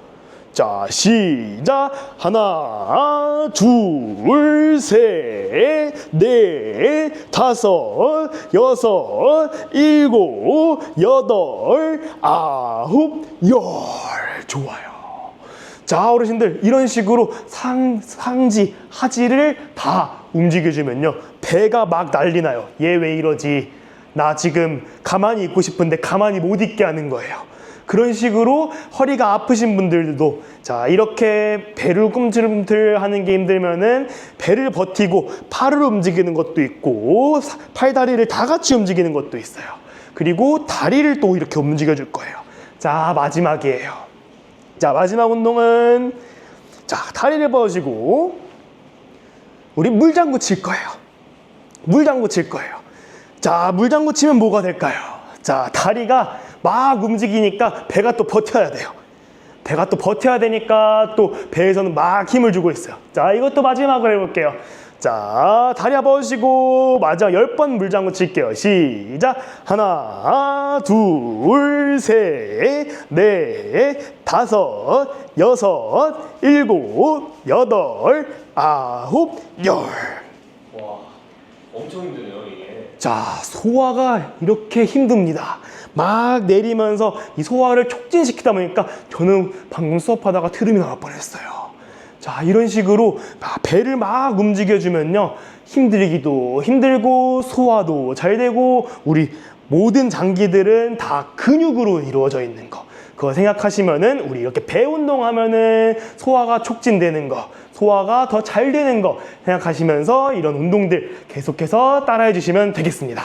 자, 시작. 하나, 둘, 셋, 넷, 다섯, 여섯, 일곱, 여덟, 아홉, 열. 좋아요. 자, 어르신들 이런 식으로 상지, 하지를 다 움직여주면요, 배가 막 난리 나요. 얘 왜 이러지? 나 지금 가만히 있고 싶은데 가만히 못 있게 하는 거예요. 그런 식으로 허리가 아프신 분들도, 자, 이렇게 배를 꿈틀꿈틀 하는 게 힘들면은 배를 버티고 팔을 움직이는 것도 있고 팔, 다리를 다 같이 움직이는 것도 있어요. 그리고 다리를 또 이렇게 움직여 줄 거예요. 자, 마지막이에요. 자, 마지막 운동은, 자, 다리를 뻗으시고 우리 물장구 칠 거예요. 물장구 칠 거예요. 자, 물장구 치면 뭐가 될까요? 자, 다리가 막 움직이니까 배가 또 버텨야 돼요. 배가 또 버텨야 되니까 또 배에서는 막 힘을 주고 있어요. 자, 이것도 마지막으로 해볼게요. 자, 다리 뻗으시고 마지막 10번 물장구 칠게요. 시작. 하나, 둘, 셋, 넷, 다섯, 여섯, 일곱, 여덟, 아홉, 열. 와, 엄청 힘드네요 이게. 자, 소화가 이렇게 힘듭니다. 막 내리면서 이 소화를 촉진시키다 보니까 저는 방금 수업하다가 트름이 나올 뻔했어요. 자, 이런 식으로 배를 막 움직여주면요, 힘들기도 힘들고 소화도 잘 되고 우리 모든 장기들은 다 근육으로 이루어져 있는 거, 그거 생각하시면은 우리 이렇게 배 운동하면은 소화가 촉진되는 거, 소화가 더 잘 되는 거 생각하시면서 이런 운동들 계속해서 따라해 주시면 되겠습니다.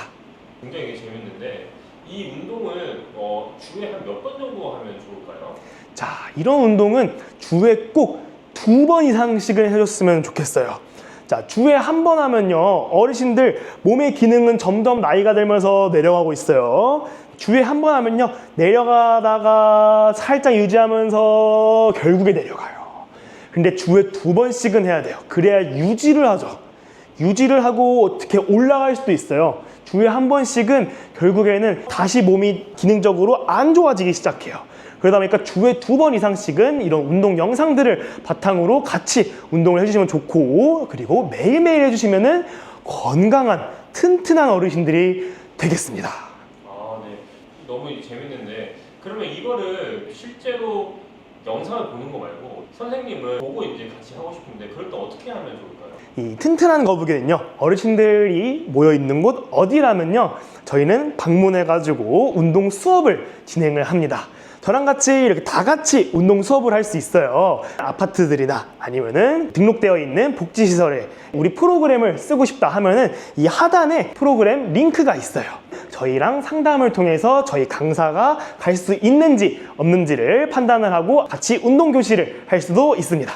굉장히 재밌는데 이 운동을 주에 한 몇 번 정도 하면 좋을까요? 자, 이런 운동은 주에 꼭 2번 이상씩을 해줬으면 좋겠어요. 자, 주에 한 번 하면요, 어르신들 몸의 기능은 점점 나이가 들면서 내려가고 있어요. 주에 한 번 하면요, 내려가다가 살짝 유지하면서 결국에 내려가요. 근데 주에 2번씩은 해야 돼요. 그래야 유지를 하죠. 유지를 하고 어떻게 올라갈 수도 있어요. 주에 한 번씩은 결국에는 다시 몸이 기능적으로 안 좋아지기 시작해요. 그러다 보니까 주에 2번 이상씩은 이런 운동 영상들을 바탕으로 같이 운동을 해주시면 좋고, 그리고 매일매일 해주시면은 건강한 튼튼한 어르신들이 되겠습니다. 아, 네. 너무 재밌는데 그러면 이거를 실제로 영상을 보는 거 말고 선생님을 보고 이제 같이 하고 싶은데 그럴 때 어떻게 하면 좋을까요? 이 튼튼한 거북이는요, 어르신들이 모여있는 곳 어디라면요, 저희는 방문해가지고 운동 수업을 진행을 합니다. 저랑 같이 이렇게 다 같이 운동 수업을 할 수 있어요. 아파트들이나 아니면은 등록되어 있는 복지시설에 우리 프로그램을 쓰고 싶다 하면은 이 하단에 프로그램 링크가 있어요. 저희랑 상담을 통해서 저희 강사가 갈 수 있는지 없는지를 판단을 하고 같이 운동 교실을 할 수도 있습니다.